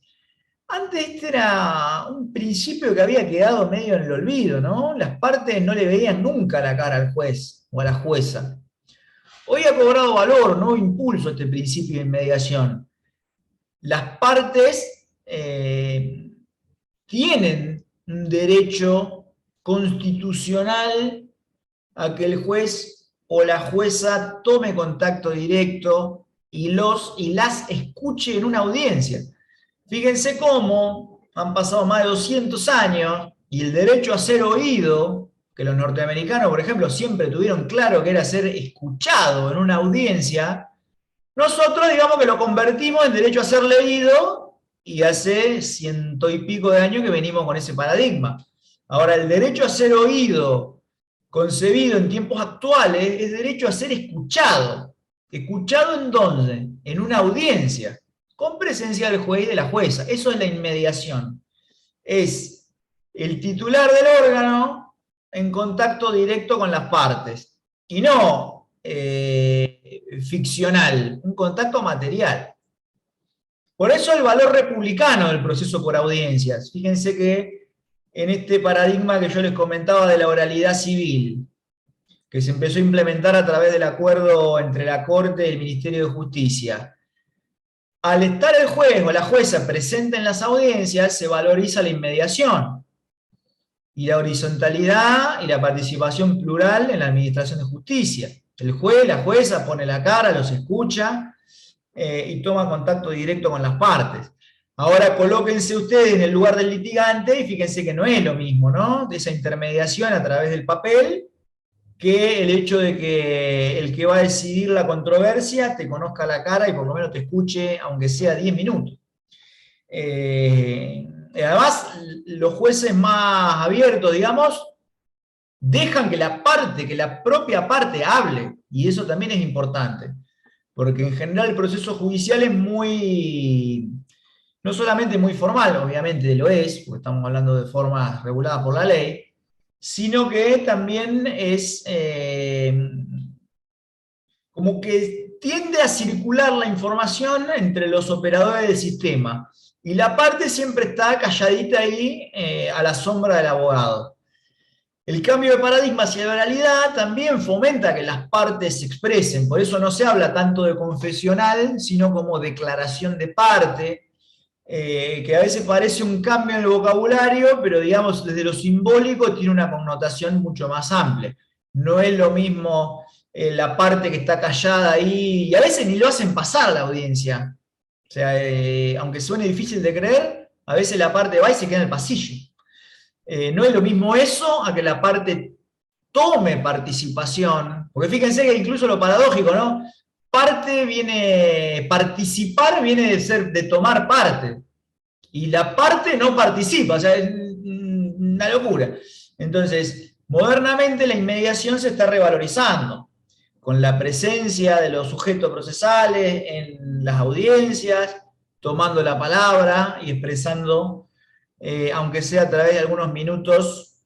Antes este era un principio que había quedado medio en el olvido, ¿no? Las partes no le veían nunca la cara al juez o a la jueza. Hoy ha cobrado valor, nuevo impulso este principio de inmediación. Las partes tienen un derecho constitucional a que el juez o la jueza tome contacto directo y las escuche en una audiencia. Fíjense cómo han pasado más de 200 años y el derecho a ser oído, que los norteamericanos, por ejemplo, siempre tuvieron claro que era ser escuchado en una audiencia, nosotros digamos que lo convertimos en derecho a ser leído y hace 100 y pico de años que venimos con ese paradigma. Ahora, el derecho a ser oído, concebido en tiempos actuales, es derecho a ser escuchado. ¿Escuchado en dónde? En una audiencia, con presencia del juez y de la jueza. Eso es la inmediación. Es el titular del órgano en contacto directo con las partes. Y no ficcional, un contacto material. Por eso el valor republicano del proceso por audiencias. Fíjense que en este paradigma que yo les comentaba de la oralidad civil, que se empezó a implementar a través del acuerdo entre la Corte y el Ministerio de Justicia, al estar el juez o la jueza presente en las audiencias, se valoriza la inmediación. y la horizontalidad y la participación plural en la administración de justicia. El juez, la jueza pone la cara, los escucha y toma contacto directo con las partes. Ahora colóquense ustedes en el lugar del litigante y fíjense que no es lo mismo, ¿no? De esa intermediación a través del papel, que el hecho de que el que va a decidir la controversia te conozca la cara y por lo menos te escuche, aunque sea 10 minutos. Además, los jueces más abiertos, digamos, dejan que la propia parte hable, y eso también es importante, porque en general el proceso judicial es muy, no solamente muy formal, obviamente lo es, porque estamos hablando de formas reguladas por la ley, sino que también es como que tiende a circular la información entre los operadores del sistema, y la parte siempre está calladita ahí a la sombra del abogado. El cambio de paradigma hacia la oralidad también fomenta que las partes se expresen, por eso no se habla tanto de confesional, sino como declaración de parte, que a veces parece un cambio en el vocabulario, pero digamos desde lo simbólico tiene una connotación mucho más amplia. No es lo mismo la parte que está callada ahí, y a veces ni lo hacen pasar a la audiencia. O sea, aunque suene difícil de creer, a veces la parte va y se queda en el pasillo. No es lo mismo eso a que la parte tome participación, porque fíjense que incluso lo paradójico, ¿no? Participar viene de ser, de tomar parte, y la parte no participa, o sea, es una locura. Entonces, modernamente la inmediación se está revalorizando, con la presencia de los sujetos procesales en las audiencias, tomando la palabra y expresando, aunque sea a través de algunos minutos,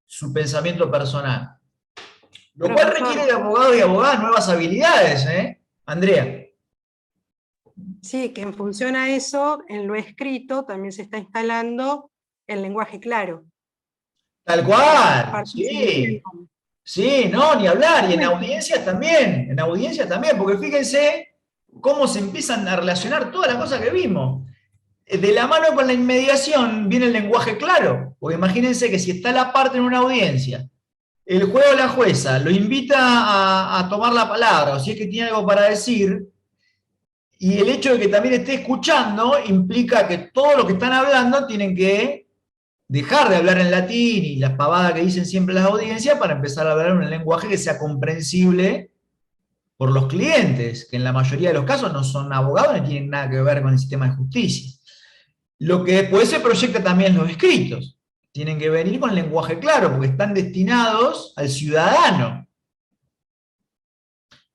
su pensamiento personal. Lo cual requiere de abogados y abogadas nuevas habilidades, ¿eh? Andrea. Sí, que en función a eso, en lo escrito también se está instalando el lenguaje claro. Tal cual, sí. Sí, no, ni hablar. Y en audiencias también, porque fíjense cómo se empiezan a relacionar todas las cosas que vimos. De la mano con la inmediación viene el lenguaje claro, porque imagínense que si está la parte en una audiencia, el juez o la jueza lo invita a tomar la palabra, o si es que tiene algo para decir, y el hecho de que también esté escuchando implica que todo lo que están hablando tienen que dejar de hablar en latín y las pavadas que dicen siempre las audiencias para empezar a hablar en un lenguaje que sea comprensible por los clientes, que en la mayoría de los casos no son abogados ni tienen nada que ver con el sistema de justicia. Lo que después se proyecta también en los escritos. Tienen que venir con lenguaje claro, porque están destinados al ciudadano.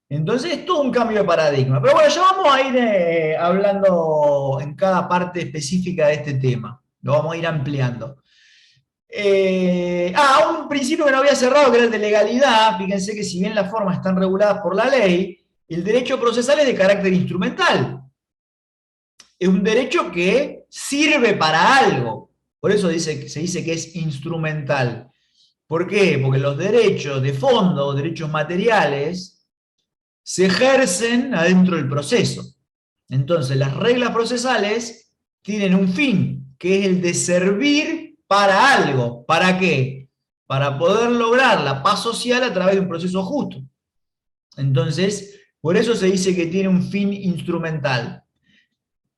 Entonces es todo un cambio de paradigma. Pero bueno, ya vamos a ir hablando en cada parte específica de este tema. Lo vamos a ir ampliando. Un principio que no había cerrado, que era el de legalidad. Fíjense que si bien las formas están reguladas por la ley, el derecho procesal es de carácter instrumental. Es un derecho que sirve para algo. Por eso se dice que es instrumental. ¿Por qué? Porque los derechos de fondo, derechos materiales, se ejercen adentro del proceso. Entonces, las reglas procesales tienen un fin, que es el de servir para algo. ¿Para qué? Para poder lograr la paz social a través de un proceso justo. Entonces, por eso se dice que tiene un fin instrumental.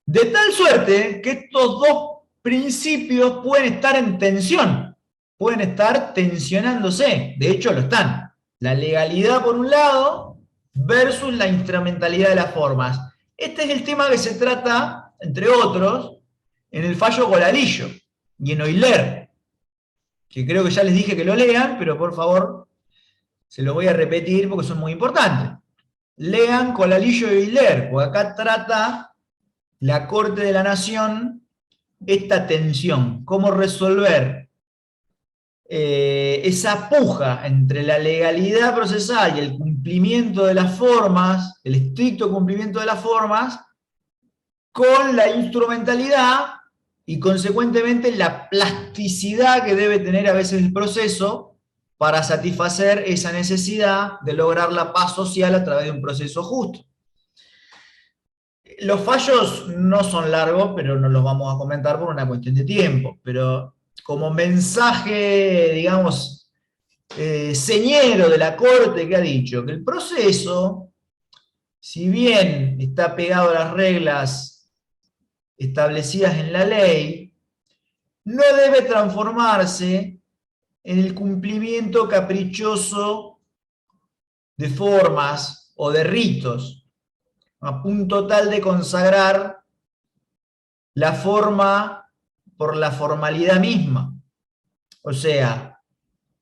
De tal suerte que estos dos principios pueden estar en tensión, pueden estar tensionándose, de hecho lo están. La legalidad por un lado versus la instrumentalidad de las formas. Este es el tema que se trata, entre otros, en el fallo Colalillo y en Euler, que creo que ya les dije que lo lean, pero por favor se lo voy a repetir porque son muy importantes. Lean Colalillo y Euler, porque acá trata la Corte de la Nación esta tensión, cómo resolver esa puja entre la legalidad procesal y el cumplimiento de las formas, el estricto cumplimiento de las formas, con la instrumentalidad y consecuentemente la plasticidad que debe tener a veces el proceso para satisfacer esa necesidad de lograr la paz social a través de un proceso justo. Los fallos no son largos, pero no los vamos a comentar por una cuestión de tiempo. Pero como mensaje, digamos, señero de la Corte, que ha dicho que el proceso, si bien está pegado a las reglas establecidas en la ley, no debe transformarse en el cumplimiento caprichoso de formas o de ritos, a punto tal de consagrar la forma por la formalidad misma. O sea,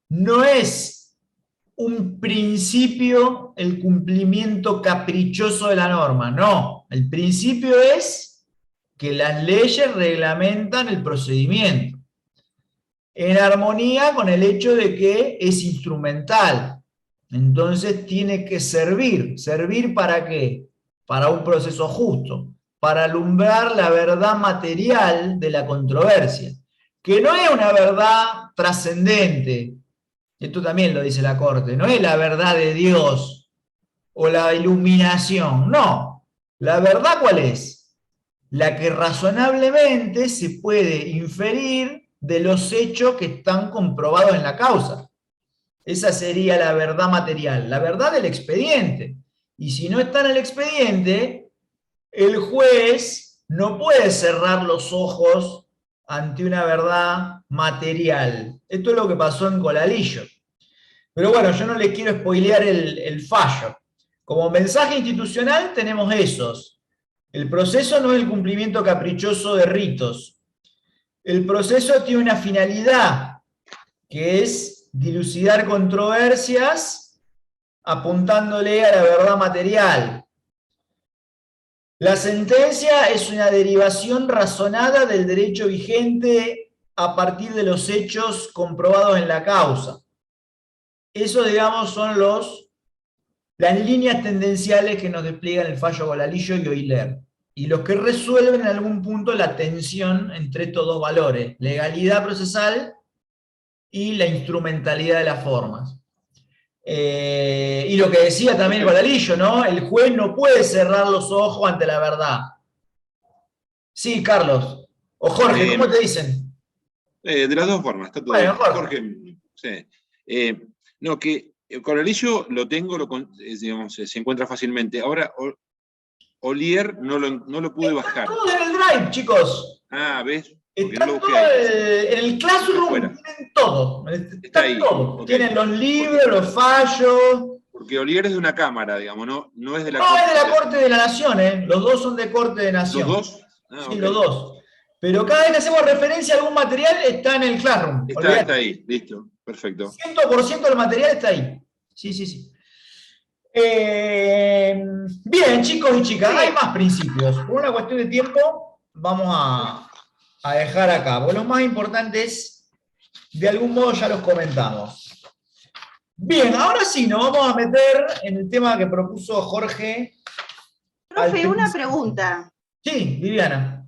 no es un principio el cumplimiento caprichoso de la norma, no. El principio es que las leyes reglamentan el procedimiento, en armonía con el hecho de que es instrumental. Entonces tiene que servir. ¿Servir para qué? Para un proceso justo, para alumbrar la verdad material de la controversia, que no es una verdad trascendente. Esto también lo dice la Corte, no es la verdad de Dios o la iluminación, no. ¿La verdad cuál es? La que razonablemente se puede inferir de los hechos que están comprobados en la causa. Esa sería la verdad material, la verdad del expediente. Y si no está en el expediente, el juez no puede cerrar los ojos ante una verdad material. Esto es lo que pasó en Colalillo. Pero bueno, yo no les quiero spoilear el fallo. Como mensaje institucional tenemos esos. El proceso no es el cumplimiento caprichoso de ritos. El proceso tiene una finalidad, que es dilucidar controversias apuntándole a la verdad material. La sentencia es una derivación razonada del derecho vigente a partir de los hechos comprobados en la causa. Eso, digamos, son las líneas tendenciales que nos despliegan el fallo Colalillo y Euler, y los que resuelven en algún punto la tensión entre estos dos valores, legalidad procesal y la instrumentalidad de las formas. Y lo que decía también Colalillo, ¿no? El juez no puede cerrar los ojos ante la verdad. Sí, Carlos. O Jorge, ¿cómo te dicen? De las dos formas, está todo Bueno, bien. Jorge. Sí. No, que Colalillo lo tengo, digamos, se encuentra fácilmente. Ahora, Olier no lo pude bajar. Todos en el Drive, chicos. Ah, ¿ves? Porque Está no lo busqué todo ahí. en el Classroom, tienen todo. Está ahí. Todo. Okay. Tienen los libros, los fallos. Porque Olier es de una cámara, digamos, no es de la No, Corte. es de la Corte de la Nación, ¿eh? Los dos son de Corte de Nación. ¿Los dos? Ah, sí, okay. Los dos. Pero cada vez que hacemos referencia a algún material está en el Classroom. Está ahí, listo, perfecto. 100% del material está ahí. Sí. Bien, chicos y chicas, hay más principios. Por una cuestión de tiempo, vamos a dejar acá. Porque los más importantes, de algún modo ya los comentamos. Bien, ahora sí, nos vamos a meter en el tema que propuso Jorge. Profe, una pregunta. Sí, Viviana.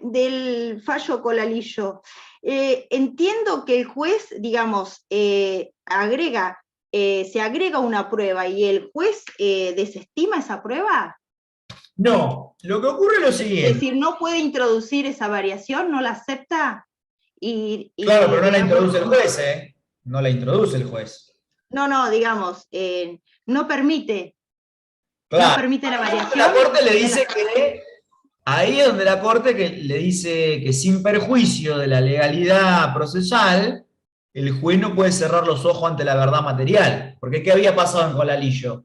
Del fallo Colalillo. Entiendo que el juez, digamos, se agrega una prueba y el juez desestima esa prueba. No, lo que ocurre es lo siguiente. Es decir, no puede introducir esa variación, no la acepta. Claro, pero no la introduce el juez, ¿eh? No la introduce el juez. No, digamos, no permite. Claro. No permite la variación. La Corte le dice que, ahí es donde la Corte le dice que sin perjuicio de la legalidad procesal, el juez no puede cerrar los ojos ante la verdad material. Porque ¿qué había pasado en Colalillo?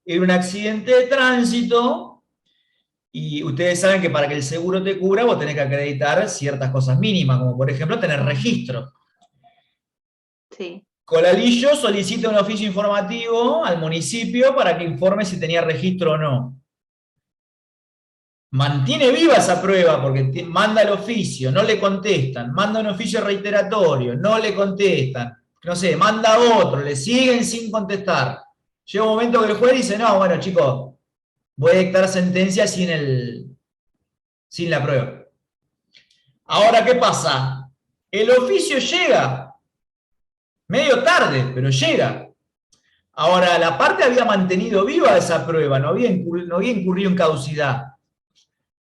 Era un accidente de tránsito, y ustedes saben que para que el seguro te cubra vos tenés que acreditar ciertas cosas mínimas, como por ejemplo tener registro. Sí. Colalillo solicita un oficio informativo al municipio para que informe si tenía registro o no. Mantiene viva esa prueba porque manda el oficio, no le contestan, manda un oficio reiteratorio, no le contestan, no sé, manda otro, le siguen sin contestar. Llega un momento que el juez dice, no, bueno chicos, voy a dictar sentencia sin la prueba. Ahora, ¿qué pasa? El oficio llega medio tarde, pero llega. Ahora, la parte había mantenido viva esa prueba, no había incurrido en caducidad.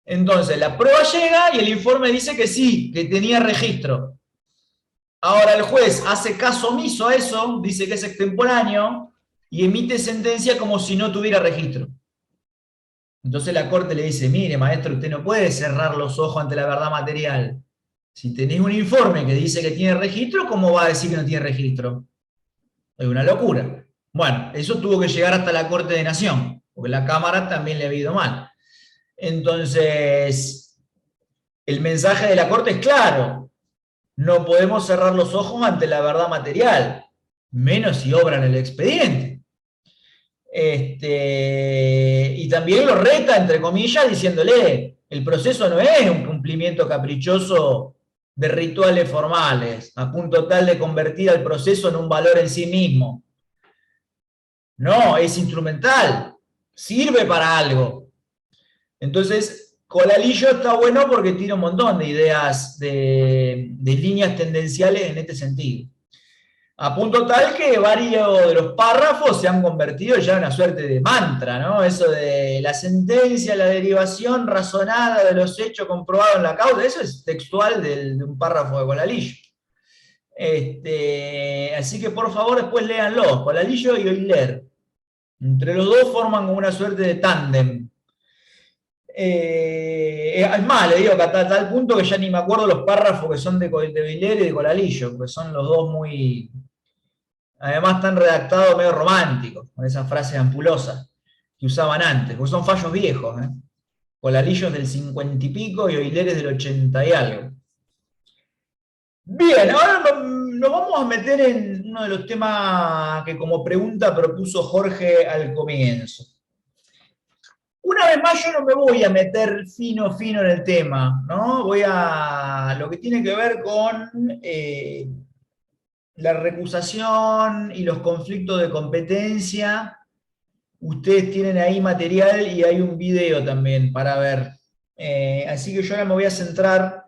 Entonces, la prueba llega y el informe dice que sí, que tenía registro. Ahora el juez hace caso omiso a eso, dice que es extemporáneo, y emite sentencia como si no tuviera registro. Entonces la corte le dice, mire maestro, usted no puede cerrar los ojos ante la verdad material. Si tenés un informe que dice que tiene registro, ¿cómo va a decir que no tiene registro? Es una locura. Bueno, eso tuvo que llegar hasta la Corte de Nación, porque la Cámara también le ha ido mal. Entonces, el mensaje de la Corte es claro. No podemos cerrar los ojos ante la verdad material, menos si obran el expediente. Y también lo reta, entre comillas, diciéndole, el proceso no es un cumplimiento caprichoso de rituales formales, a punto tal de convertir al proceso en un valor en sí mismo. No, es instrumental, sirve para algo. Entonces, Colalillo está bueno porque tiene un montón de ideas, de líneas tendenciales en este sentido. A punto tal que varios de los párrafos se han convertido ya en una suerte de mantra, ¿no? Eso de la sentencia, la derivación razonada de los hechos comprobados en la causa, eso es textual de un párrafo de Colalillo. Así que por favor después léanlo, Colalillo y Euler. Entre los dos forman como una suerte de tándem. Es más, le digo que hasta tal punto que ya ni me acuerdo los párrafos que son de Euler y de Colalillo, porque son los dos muy... Además están redactados medio románticos, con esas frases ampulosas que usaban antes, porque son fallos viejos. Colalillo es del 50 y pico y Euler es del 80 y algo. Bien, ahora nos vamos a meter en uno de los temas que como pregunta propuso Jorge al comienzo. Una vez más, yo no me voy a meter fino en el tema, ¿no? Voy a lo que tiene que ver con la recusación y los conflictos de competencia. Ustedes tienen ahí material y hay un video también para ver. Así que yo ahora me voy a centrar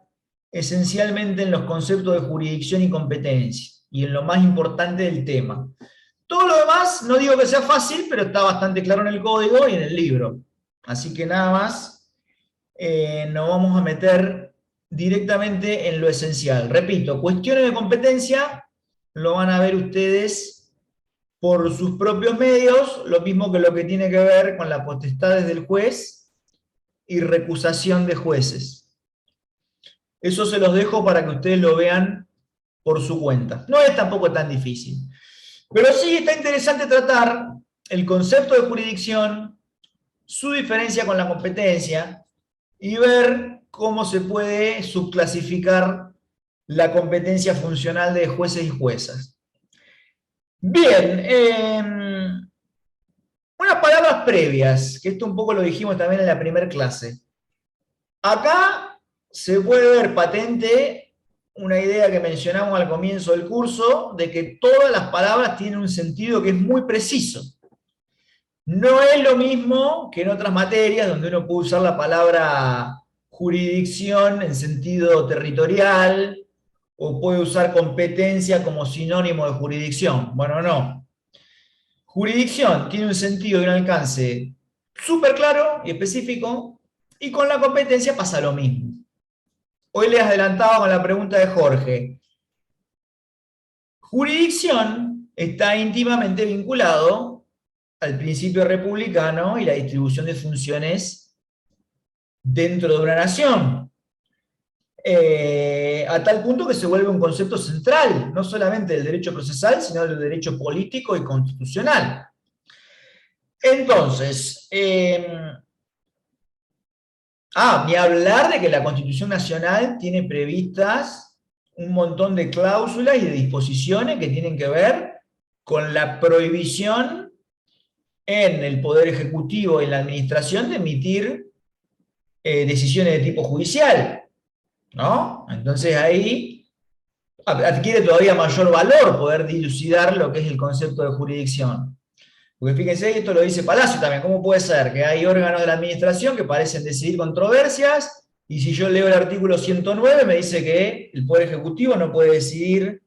esencialmente en los conceptos de jurisdicción y competencia, y en lo más importante del tema. Todo lo demás, no digo que sea fácil, pero está bastante claro en el código y en el libro. Así que nada más, nos vamos a meter directamente en lo esencial. Repito, cuestiones de competencia lo van a ver ustedes por sus propios medios, lo mismo que lo que tiene que ver con las potestades del juez y recusación de jueces. Eso se los dejo para que ustedes lo vean por su cuenta. No es tampoco tan difícil. Pero sí está interesante tratar el concepto de jurisdicción, su diferencia con la competencia y ver cómo se puede subclasificar la competencia funcional de jueces y juezas. Bien, unas palabras previas, que esto un poco lo dijimos también en la primera clase. Acá se puede ver patente una idea que mencionamos al comienzo del curso, de que todas las palabras tienen un sentido que es muy preciso. No es lo mismo que en otras materias donde uno puede usar la palabra jurisdicción en sentido territorial o puede usar competencia como sinónimo de jurisdicción. Bueno, no. Jurisdicción tiene un sentido y un alcance súper claro y específico, y con la competencia pasa lo mismo. Hoy les adelantaba con la pregunta de Jorge. Jurisdicción está íntimamente vinculado al principio republicano y la distribución de funciones dentro de una nación. A tal punto que se vuelve un concepto central, no solamente del derecho procesal, sino del derecho político y constitucional. Entonces, ni hablar de que la Constitución Nacional tiene previstas un montón de cláusulas y de disposiciones que tienen que ver con la prohibición en el Poder Ejecutivo y en la Administración de emitir decisiones de tipo judicial, ¿no? Entonces ahí adquiere todavía mayor valor poder dilucidar lo que es el concepto de jurisdicción. Porque fíjense, esto lo dice Palacio también, ¿cómo puede ser que hay órganos de la administración que parecen decidir controversias, y si yo leo el artículo 109 me dice que el Poder Ejecutivo no puede decidir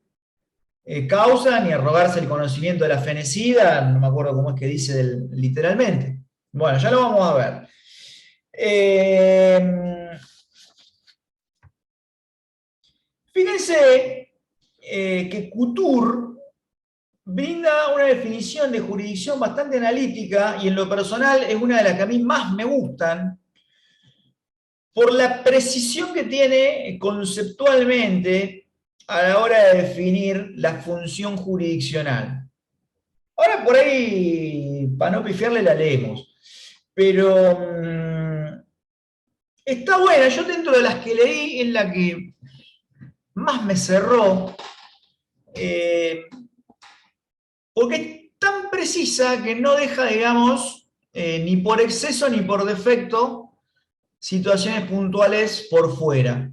causa ni arrogarse el conocimiento de la fenecida, no me acuerdo cómo es que dice literalmente. Bueno, ya lo vamos a ver. Fíjense que Couture brinda una definición de jurisdicción bastante analítica y en lo personal es una de las que a mí más me gustan por la precisión que tiene conceptualmente a la hora de definir la función jurisdiccional. Ahora por ahí, para no pifiarle, la leemos. Pero está buena. Yo dentro de las que leí es la que más me cerró. Porque es tan precisa que no deja, digamos, ni por exceso ni por defecto, situaciones puntuales por fuera.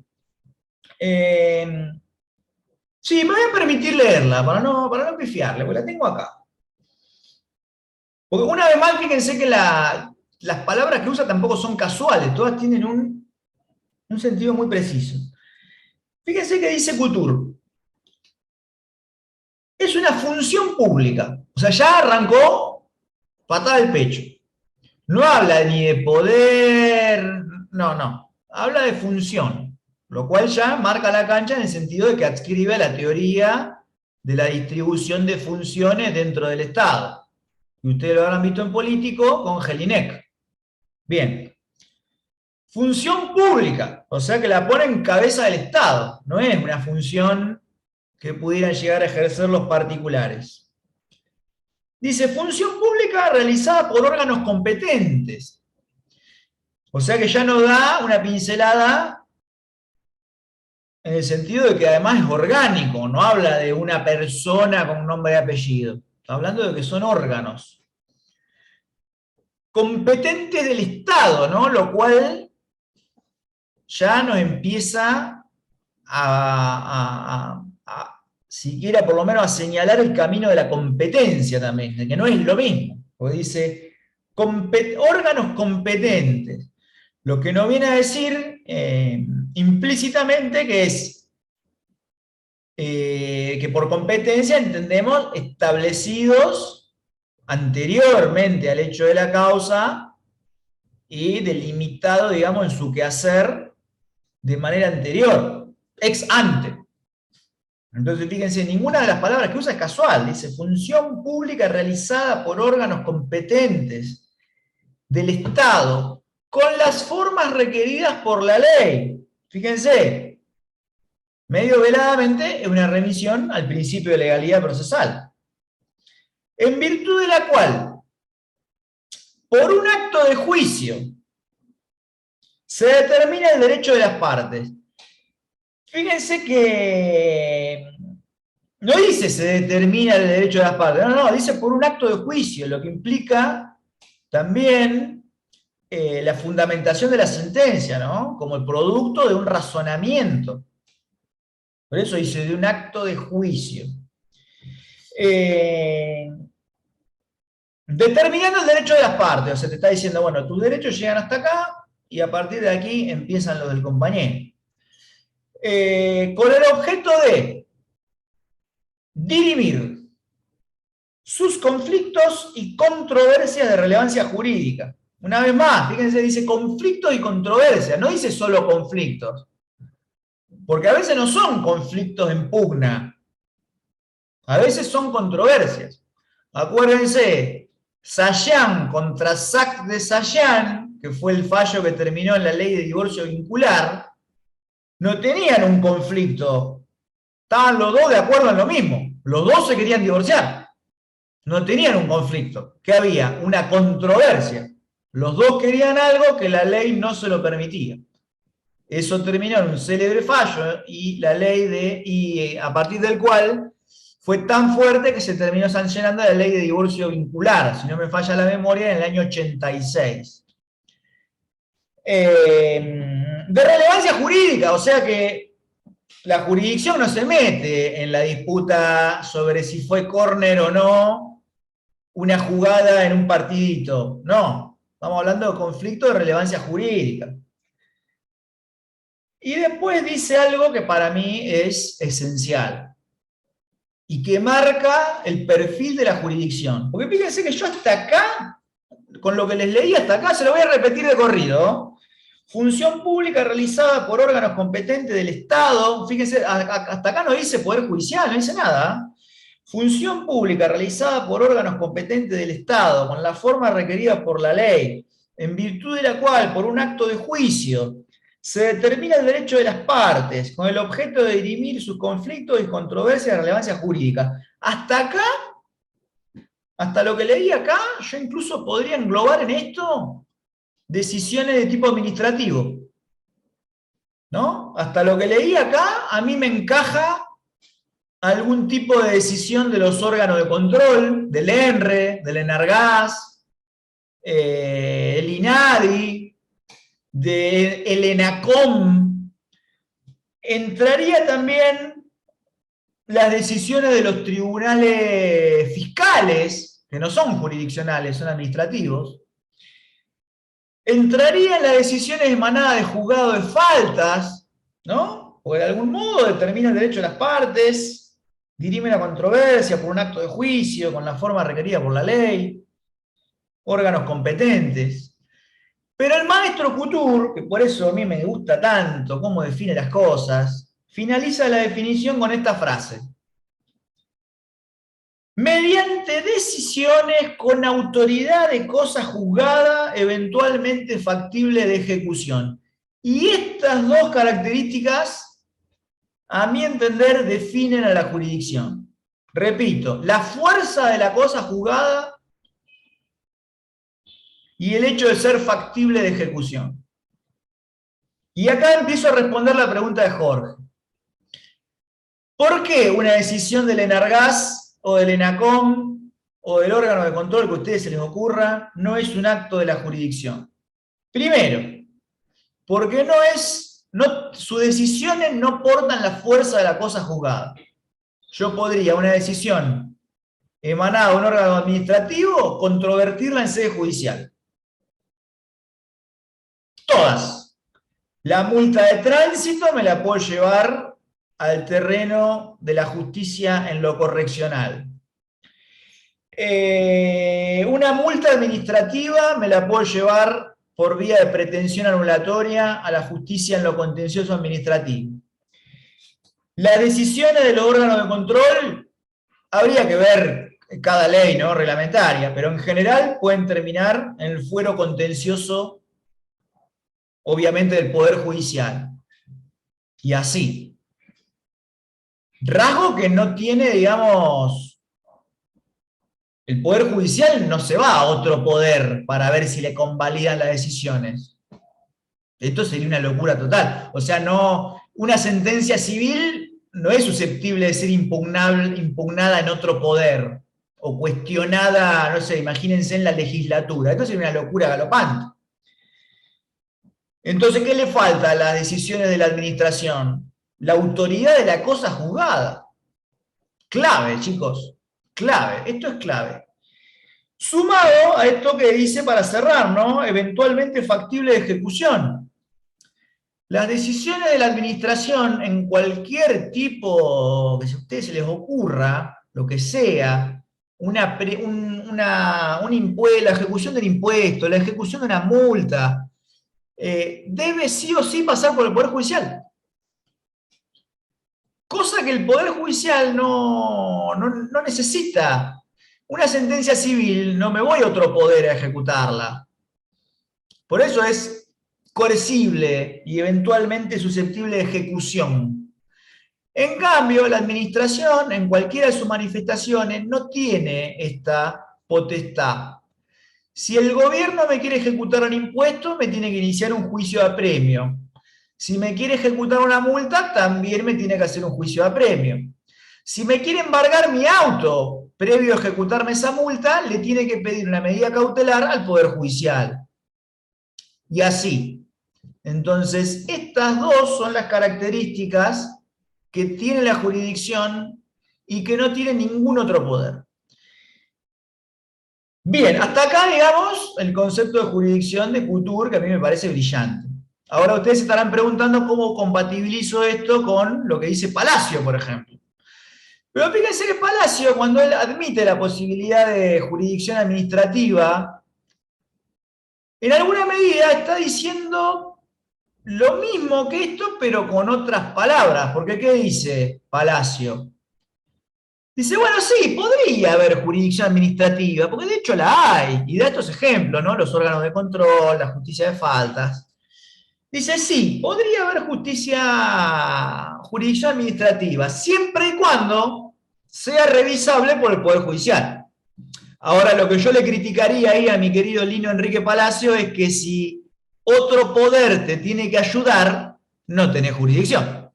Sí, me voy a permitir leerla, para no pifiarle, porque la tengo acá. Porque una vez más, fíjense que las palabras que usa tampoco son casuales, todas tienen un sentido muy preciso. Fíjense que dice Couture. Es una función pública. O sea, ya arrancó patada al pecho. No habla ni de poder, no. Habla de función, lo cual ya marca la cancha en el sentido de que adscribe la teoría de la distribución de funciones dentro del Estado. Y ustedes lo habrán visto en Político con Jelinek. Bien. Función pública, o sea que la pone en cabeza del Estado. No es una función que pudieran llegar a ejercer los particulares. Dice, función pública realizada por órganos competentes. O sea que ya nos da una pincelada en el sentido de que además es orgánico, no habla de una persona con nombre y apellido. Está hablando de que son órganos. Competentes del Estado, ¿no? Lo cual ya nos empieza siquiera por lo menos a señalar el camino de la competencia también, de que no es lo mismo, porque dice órganos competentes, lo que nos viene a decir implícitamente que es que por competencia entendemos establecidos anteriormente al hecho de la causa y delimitado, digamos, en su quehacer de manera anterior, ex ante. Entonces, fíjense, ninguna de las palabras que usa es casual. Dice, función pública realizada por órganos competentes del Estado, con las formas requeridas por la ley. Fíjense, medio veladamente es una remisión al principio de legalidad procesal. En virtud de la cual, por un acto de juicio, se determina el derecho de las partes. Fíjense que no dice se determina el derecho de las partes, no, dice por un acto de juicio, lo que implica también la fundamentación de la sentencia, ¿no? Como el producto de un razonamiento. Por eso dice de un acto de juicio. Determinando el derecho de las partes, o sea, te está diciendo, bueno, tus derechos llegan hasta acá y a partir de aquí empiezan los del compañero. Con el objeto de dirimir sus conflictos y controversias de relevancia jurídica. Una vez más, fíjense, dice conflictos y controversias, no dice solo conflictos. Porque a veces no son conflictos en pugna, a veces son controversias. Acuérdense, Sayan contra Sac de Sayan, que fue el fallo que terminó en la ley de divorcio vincular, no tenían un conflicto, estaban los dos de acuerdo en lo mismo, los dos se querían divorciar, no tenían un conflicto, ¿qué había? Una controversia, los dos querían algo que la ley no se lo permitía. Eso terminó en un célebre fallo y la ley a partir del cual fue tan fuerte que se terminó sancionando la ley de divorcio vincular, si no me falla la memoria, en el año 86. De relevancia jurídica, o sea que la jurisdicción no se mete en la disputa sobre si fue córner o no una jugada en un partidito, no, estamos hablando de conflicto de relevancia jurídica. Y después dice algo que para mí es esencial y que marca el perfil de la jurisdicción. Porque fíjense que yo hasta acá, con lo que les leí hasta acá, se lo voy a repetir de corrido. Función pública realizada por órganos competentes del Estado. Fíjense, hasta acá no dice Poder Judicial, no dice nada. Función pública realizada por órganos competentes del Estado, con la forma requerida por la ley, en virtud de la cual, por un acto de juicio, se determina el derecho de las partes, con el objeto de dirimir sus conflictos y controversias de relevancia jurídica. Hasta acá, hasta lo que leí acá, yo incluso podría englobar en esto decisiones de tipo administrativo, ¿no? Hasta lo que leí acá, a mí me encaja algún tipo de decisión de los órganos de control, del ENRE, del ENARGAS, el INADI, del ENACOM. Entraría también las decisiones de los tribunales fiscales, que no son jurisdiccionales, son administrativos. Entrarían las decisiones emanadas de juzgado de faltas, ¿no? Porque de algún modo determina el derecho de las partes, dirime la controversia por un acto de juicio, con la forma requerida por la ley, órganos competentes. Pero el maestro Couture, que por eso a mí me gusta tanto cómo define las cosas, finaliza la definición con esta frase: mediante decisiones con autoridad de cosa juzgada, eventualmente factible de ejecución. Y estas dos características, a mi entender, definen a la jurisdicción. Repito, la fuerza de la cosa juzgada y el hecho de ser factible de ejecución. Y acá empiezo a responder la pregunta de Jorge. ¿Por qué una decisión del ENARGAS o del ENACOM o del órgano de control que a ustedes se les ocurra no es un acto de la jurisdicción? Primero, porque sus decisiones no portan la fuerza de la cosa juzgada. Yo podría una decisión emanada de un órgano administrativo controvertirla en sede judicial. Todas. La multa de tránsito me la puedo llevar al terreno de la justicia en lo correccional. Una multa administrativa me la puedo llevar por vía de pretensión anulatoria a la justicia en lo contencioso administrativo. Las decisiones de los órganos de control, habría que ver cada ley, ¿no?, reglamentaria, pero en general pueden terminar en el fuero contencioso, obviamente, del Poder Judicial. Y así. Rasgo que no tiene, digamos, el Poder Judicial no se va a otro poder para ver si le convalidan las decisiones. Esto sería una locura total. O sea, no, una sentencia civil no es susceptible de ser impugnada en otro poder, o cuestionada, no sé, imagínense, en la legislatura. Esto sería una locura galopante. Entonces, ¿qué le falta a las decisiones de la administración? La autoridad de la cosa juzgada. Clave, chicos, clave, esto es clave. Sumado a esto que dice para cerrar, ¿no?, eventualmente factible de ejecución. Las decisiones de la administración en cualquier tipo que a ustedes se les ocurra, lo que sea, la ejecución del impuesto, la ejecución de una multa, debe sí o sí pasar por el Poder Judicial. Cosa que el Poder Judicial no necesita. Una sentencia civil, no me voy a otro poder a ejecutarla. Por eso es coercible y eventualmente susceptible de ejecución. En cambio, la administración, en cualquiera de sus manifestaciones, no tiene esta potestad. Si el gobierno me quiere ejecutar un impuesto, me tiene que iniciar un juicio de apremio. Si me quiere ejecutar una multa, también me tiene que hacer un juicio de apremio. Si me quiere embargar mi auto, previo a ejecutarme esa multa, le tiene que pedir una medida cautelar al Poder Judicial. Y así. Entonces, estas dos son las características que tiene la jurisdicción y que no tiene ningún otro poder. Bien, hasta acá, digamos, el concepto de jurisdicción de Couture, que a mí me parece brillante. Ahora ustedes se estarán preguntando cómo compatibilizo esto con lo que dice Palacio, por ejemplo. Pero fíjense que Palacio, cuando él admite la posibilidad de jurisdicción administrativa, en alguna medida está diciendo lo mismo que esto, pero con otras palabras, porque ¿qué dice Palacio? Dice, bueno, sí, podría haber jurisdicción administrativa, porque de hecho la hay, y da estos ejemplos, ¿no? Los órganos de control, la justicia de faltas. Dice, sí, podría haber jurisdicción administrativa, siempre y cuando sea revisable por el Poder Judicial. Ahora, lo que yo le criticaría ahí a mi querido Lino Enrique Palacio es que si otro poder te tiene que ayudar, no tenés jurisdicción.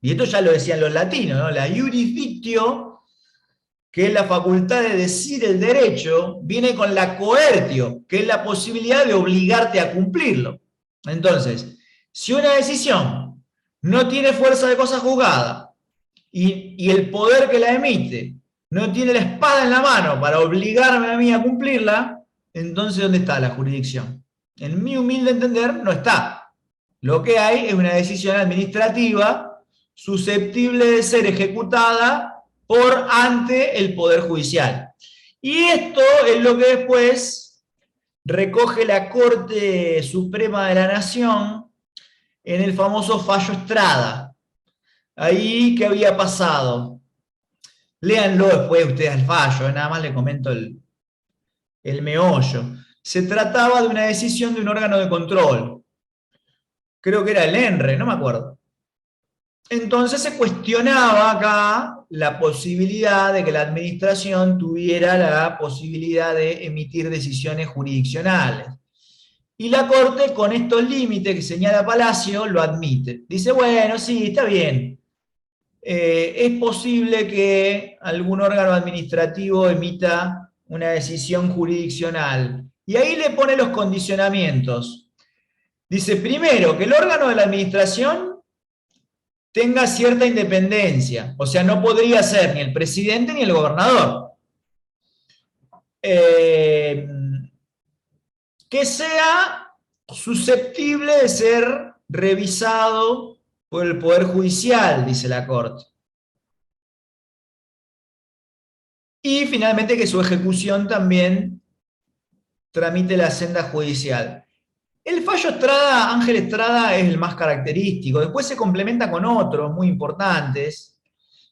Y esto ya lo decían los latinos, ¿no? La jurisdictio, que es la facultad de decir el derecho, viene con la coertio, que es la posibilidad de obligarte a cumplirlo. Entonces, si una decisión no tiene fuerza de cosa juzgada y el poder que la emite no tiene la espada en la mano para obligarme a mí a cumplirla, entonces ¿dónde está la jurisdicción? En mi humilde entender, no está. Lo que hay es una decisión administrativa susceptible de ser ejecutada por ante el Poder Judicial. Y esto es lo que después recoge la Corte Suprema de la Nación en el famoso fallo Estrada. Ahí, ¿qué había pasado? Léanlo después ustedes el fallo, nada más le comento el meollo. Se trataba de una decisión de un órgano de control. Creo que era el ENRE, no me acuerdo. Entonces se cuestionaba acá la posibilidad de que la administración tuviera la posibilidad de emitir decisiones jurisdiccionales. Y la Corte, con estos límites que señala Palacio, lo admite. Dice, bueno, sí, está bien. Es posible que algún órgano administrativo emita una decisión jurisdiccional. Y ahí le pone los condicionamientos. Dice, primero, que el órgano de la administración tenga cierta independencia, o sea, no podría ser ni el presidente ni el gobernador. Que sea susceptible de ser revisado por el Poder Judicial, dice la Corte. Y finalmente que su ejecución también tramite la senda judicial. El fallo Estrada, Ángel Estrada, es el más característico. Después se complementa con otros muy importantes,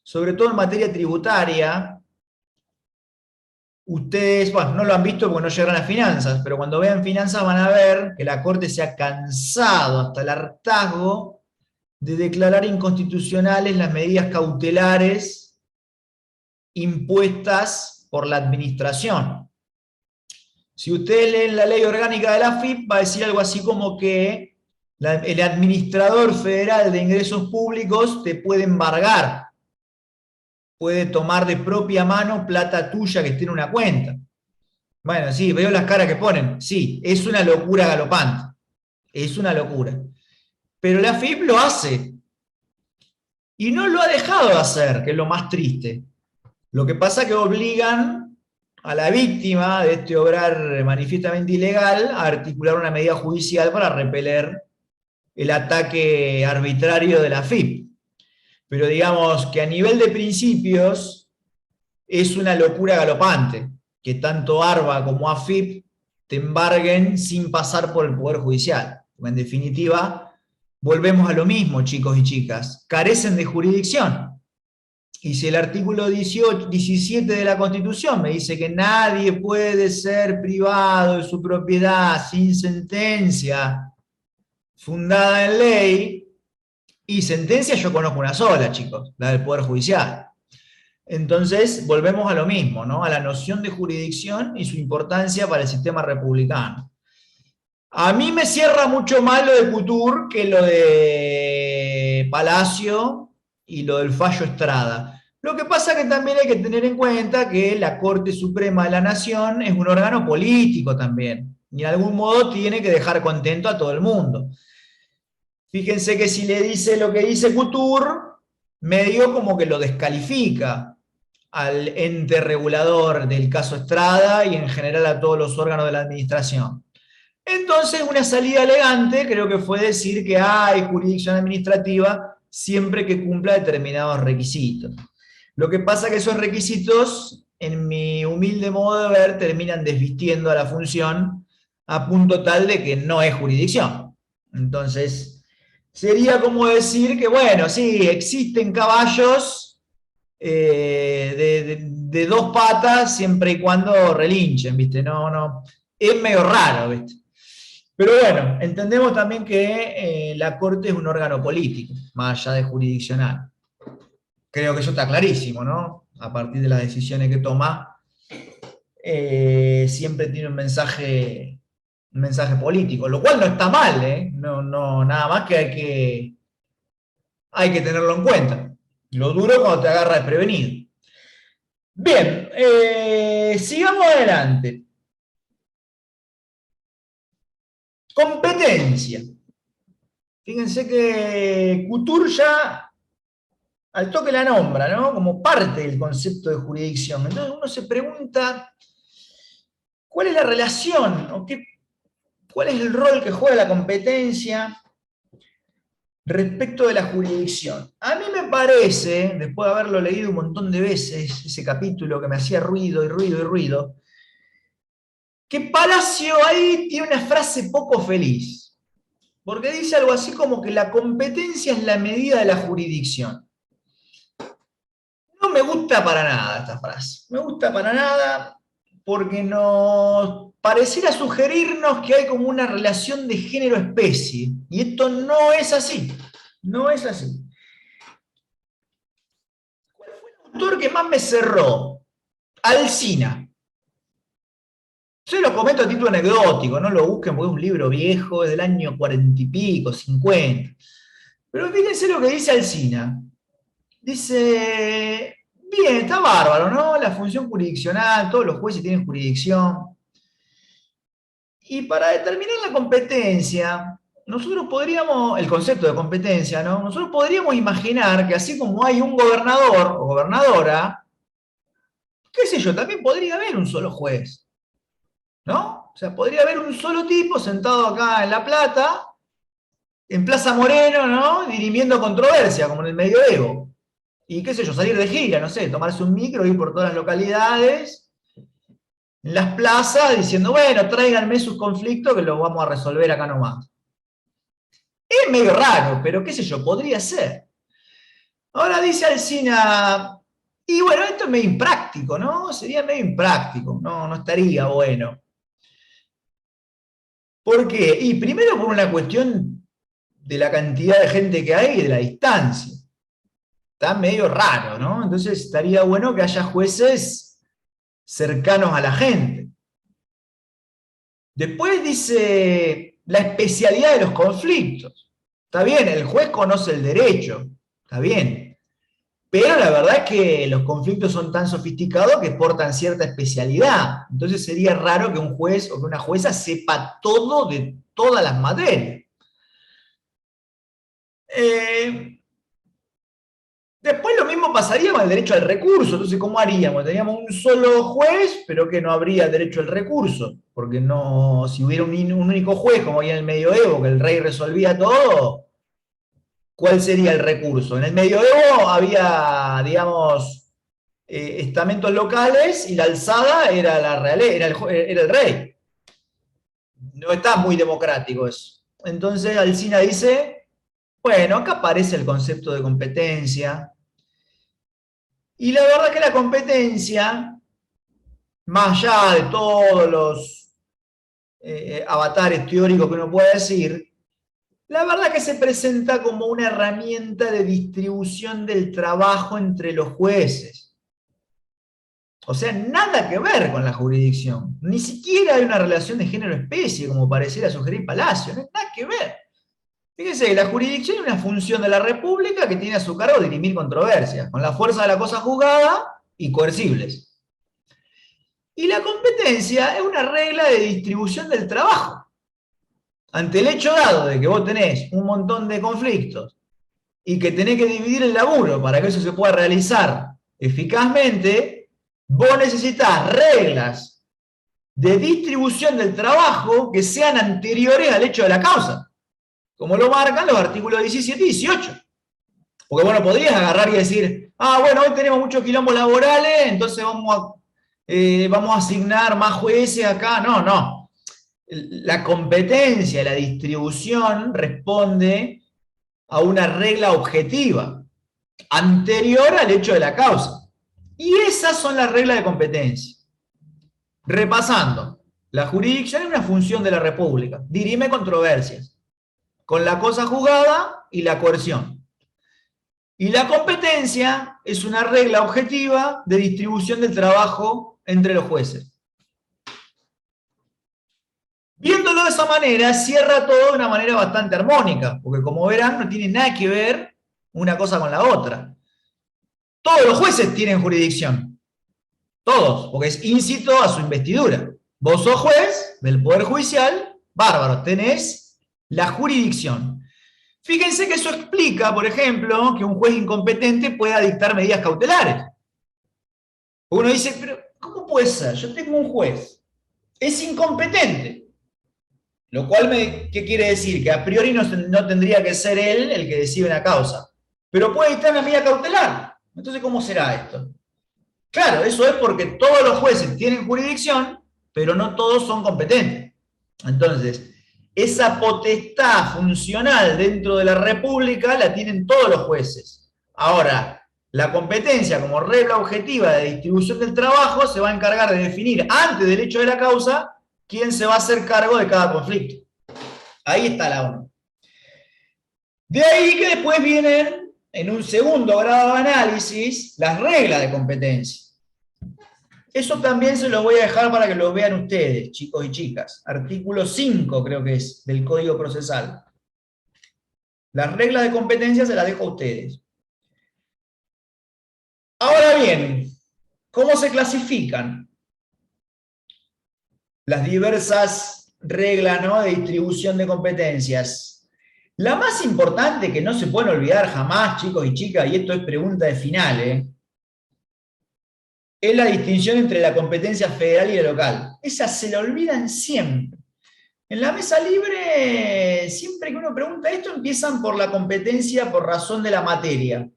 sobre todo en materia tributaria. Ustedes, bueno, no lo han visto porque no llegan a finanzas, pero cuando vean finanzas van a ver que la Corte se ha cansado hasta el hartazgo de declarar inconstitucionales las medidas cautelares impuestas por la administración. Si ustedes leen la ley orgánica de la AFIP, va a decir algo así como que el administrador federal de ingresos públicos te puede embargar, puede tomar de propia mano plata tuya que esté en una cuenta. Bueno, sí, veo las caras que ponen. Sí, es una locura galopante. Es una locura. Pero la AFIP lo hace. Y no lo ha dejado de hacer, que es lo más triste. Lo que pasa es que obligan a la víctima de este obrar manifiestamente ilegal a articular una medida judicial para repeler el ataque arbitrario de la AFIP. Pero digamos que a nivel de principios es una locura galopante que tanto ARBA como AFIP te embarguen sin pasar por el Poder Judicial. En definitiva, volvemos a lo mismo, chicos y chicas, carecen de jurisdicción. Y si el artículo 17 de la Constitución me dice que nadie puede ser privado de su propiedad sin sentencia fundada en ley, y sentencia yo conozco una sola, chicos, la del Poder Judicial. Entonces, volvemos a lo mismo, ¿no? A la noción de jurisdicción y su importancia para el sistema republicano. A mí me cierra mucho más lo de Couture que lo de Palacio y lo del fallo Estrada. Lo que pasa es que también hay que tener en cuenta que la Corte Suprema de la Nación es un órgano político también, y en algún modo tiene que dejar contento a todo el mundo. Fíjense que si le dice lo que dice Couture, medio como que lo descalifica al ente regulador del caso Estrada y en general a todos los órganos de la administración. Entonces, una salida elegante creo que fue decir que hay jurisdicción administrativa siempre que cumpla determinados requisitos. Lo que pasa es que esos requisitos, en mi humilde modo de ver, terminan desvistiendo a la función a punto tal de que no es jurisdicción. Entonces, sería como decir que, bueno, sí, existen caballos de dos patas siempre y cuando relinchen, ¿viste? No, es medio raro, ¿viste? Pero bueno, entendemos también que la Corte es un órgano político, más allá de jurisdiccional. Creo que eso está clarísimo, ¿no? A partir de las decisiones que toma, siempre tiene un mensaje político, lo cual no está mal, ¿eh? No, nada más que hay que tenerlo en cuenta. Lo duro cuando te agarra desprevenido. Bien, sigamos adelante. Competencia. Fíjense que Couture ya al toque la nombra, ¿no? Como parte del concepto de jurisdicción. Entonces uno se pregunta, ¿cuál es la relación? ¿O cuál es el rol que juega la competencia respecto de la jurisdicción? A mí me parece, después de haberlo leído un montón de veces, ese capítulo que me hacía ruido y ruido y ruido, que Palacio ahí tiene una frase poco feliz, porque dice algo así como que la competencia es la medida de la jurisdicción. No me gusta para nada esta frase, me gusta para nada porque nos pareciera sugerirnos que hay como una relación de género-especie, y esto no es así, no es así. ¿Cuál fue el autor que más me cerró? Alsina. Yo lo comento a título anecdótico, no lo busquen porque es un libro viejo, es del año 40 y pico, 50. Pero fíjense lo que dice Alsina. Dice, bien, está bárbaro, ¿no? La función jurisdiccional, todos los jueces tienen jurisdicción. Y para determinar la competencia, nosotros podríamos, el concepto de competencia, ¿no? Nosotros podríamos imaginar que así como hay un gobernador o gobernadora, qué sé yo, también podría haber un solo juez, ¿no? O sea, podría haber un solo tipo sentado acá en La Plata, en Plaza Moreno, ¿no? Dirimiendo controversia, como en el medioevo. Y qué sé yo, salir de gira, no sé, tomarse un micro, ir por todas las localidades, en las plazas, diciendo, bueno, tráiganme sus conflictos que los vamos a resolver acá nomás. Es medio raro, pero qué sé yo, podría ser. Ahora dice Alsina, y bueno, esto es medio impráctico, ¿no? Sería medio impráctico, no estaría bueno. ¿Por qué? Y primero por una cuestión de la cantidad de gente que hay y de la distancia. Está medio raro, ¿no? Entonces estaría bueno que haya jueces cercanos a la gente. Después dice la especialidad de los conflictos. Está bien, el juez conoce el derecho, está bien. Pero la verdad es que los conflictos son tan sofisticados que portan cierta especialidad. Entonces sería raro que un juez o que una jueza sepa todo de todas las materias. Después lo mismo pasaría con el derecho al recurso. Entonces, ¿cómo haríamos? Teníamos un solo juez, pero que no habría derecho al recurso. Porque no, si hubiera un único juez, como había en el medioevo, que el rey resolvía todo, ¿cuál sería el recurso? En el medioevo había, digamos, estamentos locales y la alzada era la realeza, era el rey. No está muy democrático eso. Entonces Alsina dice, bueno, acá aparece el concepto de competencia. Y la verdad que la competencia, más allá de todos los avatares teóricos que uno pueda decir, la verdad que se presenta como una herramienta de distribución del trabajo entre los jueces. O sea, nada que ver con la jurisdicción. Ni siquiera hay una relación de género-especie, como pareciera sugerir Palacio. No hay nada que ver. Fíjense, la jurisdicción es una función de la República que tiene a su cargo dirimir controversias, con la fuerza de la cosa juzgada y coercibles. Y la competencia es una regla de distribución del trabajo. Ante el hecho dado de que vos tenés un montón de conflictos y que tenés que dividir el laburo para que eso se pueda realizar eficazmente, vos necesitas reglas de distribución del trabajo que sean anteriores al hecho de la causa, como lo marcan los artículos 17 y 18. Porque vos no podrías agarrar y decir, bueno, hoy tenemos muchos quilombos laborales, entonces vamos a asignar más jueces acá. No. La competencia, la distribución responde a una regla objetiva, anterior al hecho de la causa. Y esas son las reglas de competencia. Repasando, la jurisdicción es una función de la República, dirime controversias, con la cosa juzgada y la coerción. Y la competencia es una regla objetiva de distribución del trabajo entre los jueces. Viéndolo de esa manera, cierra todo de una manera bastante armónica, porque como verán, no tiene nada que ver una cosa con la otra. Todos los jueces tienen jurisdicción. Todos, porque es íncito a su investidura. Vos sos juez del Poder Judicial, bárbaro, tenés la jurisdicción. Fíjense que eso explica, por ejemplo, que un juez incompetente pueda dictar medidas cautelares. Uno dice, pero ¿cómo puede ser? Yo tengo un juez, es incompetente. Lo cual, ¿qué quiere decir? Que a priori no tendría que ser él el que decide una causa. Pero puede dictar una medida cautelar. Entonces, ¿cómo será esto? Claro, eso es porque todos los jueces tienen jurisdicción, pero no todos son competentes. Entonces, esa potestad funcional dentro de la República la tienen todos los jueces. Ahora, la competencia como regla objetiva de distribución del trabajo se va a encargar de definir antes del hecho de la causa quién se va a hacer cargo de cada conflicto. Ahí está la ONU. De ahí que después vienen, en un segundo grado de análisis, las reglas de competencia. Eso también se lo voy a dejar para que lo vean ustedes, chicos y chicas. Artículo 5, creo que es, del Código Procesal. Las reglas de competencia se las dejo a ustedes. Ahora bien, ¿cómo se clasifican las diversas reglas, ¿no?, de distribución de competencias? La más importante, que no se pueden olvidar jamás, chicos y chicas, y esto es pregunta de final, es la distinción entre la competencia federal y la local. Esa se la olvidan siempre. En la mesa libre, siempre que uno pregunta esto, empiezan por la competencia por razón de la materia.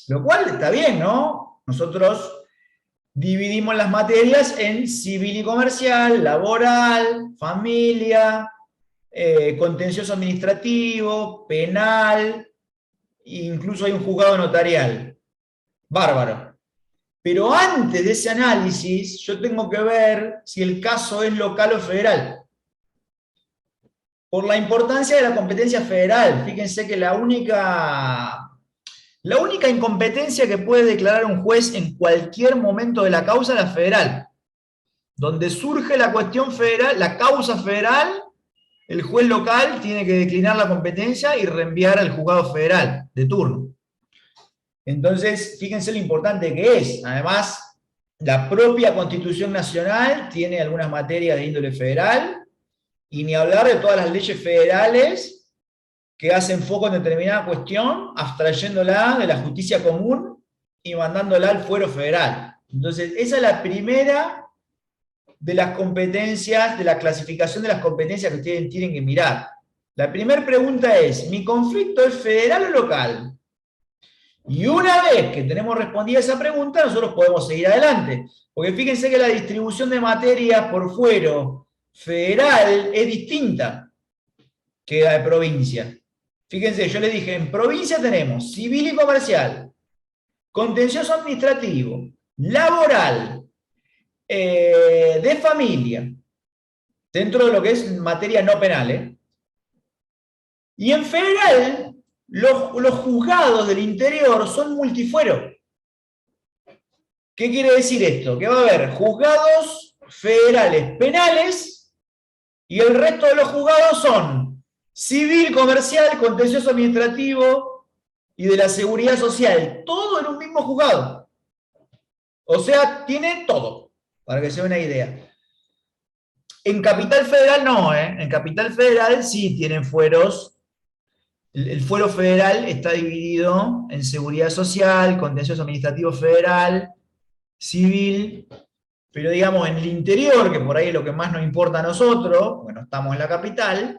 Lo cual está bien, ¿no? Nosotros dividimos las materias en civil y comercial, laboral, familia, contencioso administrativo, penal, incluso hay un juzgado notarial. Bárbaro. Pero antes de ese análisis, yo tengo que ver si el caso es local o federal. Por la importancia de la competencia federal, fíjense que la única incompetencia que puede declarar un juez en cualquier momento de la causa es la federal. Donde surge la cuestión federal, la causa federal, el juez local tiene que declinar la competencia y reenviar al juzgado federal de turno. Entonces, fíjense lo importante que es. Además, la propia Constitución Nacional tiene algunas materias de índole federal, y ni hablar de todas las leyes federales que hacen foco en determinada cuestión, abstrayéndola de la justicia común y mandándola al fuero federal. Entonces, esa es la primera de las competencias, de la clasificación de las competencias que ustedes tienen que mirar. La primera pregunta es, ¿mi conflicto es federal o local? Y una vez que tenemos respondida esa pregunta, nosotros podemos seguir adelante. Porque fíjense que la distribución de materias por fuero federal es distinta que la de provincia. Fíjense, yo les dije, en provincia tenemos civil y comercial, contencioso administrativo, laboral, de familia, dentro de lo que es materia no penal. Y en federal, los juzgados del interior son multifuero. ¿Qué quiere decir esto? Que va a haber juzgados federales penales y el resto de los juzgados son civil, comercial, contencioso administrativo y de la seguridad social. Todo en un mismo juzgado. O sea, tiene todo, para que se dé una idea. En Capital Federal no, En Capital Federal sí tienen fueros. El fuero federal está dividido en seguridad social, contencioso administrativo federal, civil, pero digamos en el interior, que por ahí es lo que más nos importa a nosotros, bueno, estamos en la capital,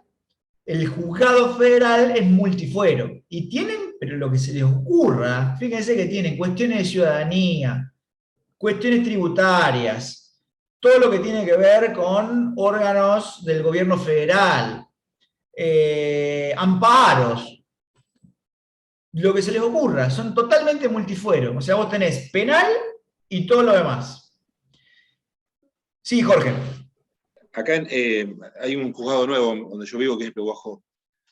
el juzgado federal es multifuero. Y tienen, pero lo que se les ocurra, fíjense que tienen cuestiones de ciudadanía, cuestiones tributarias, todo lo que tiene que ver con órganos del gobierno federal, amparos, lo que se les ocurra, son totalmente multifuero. O sea, vos tenés penal y todo lo demás. Sí, Jorge. Acá hay un juzgado nuevo donde yo vivo que es Pehuajó.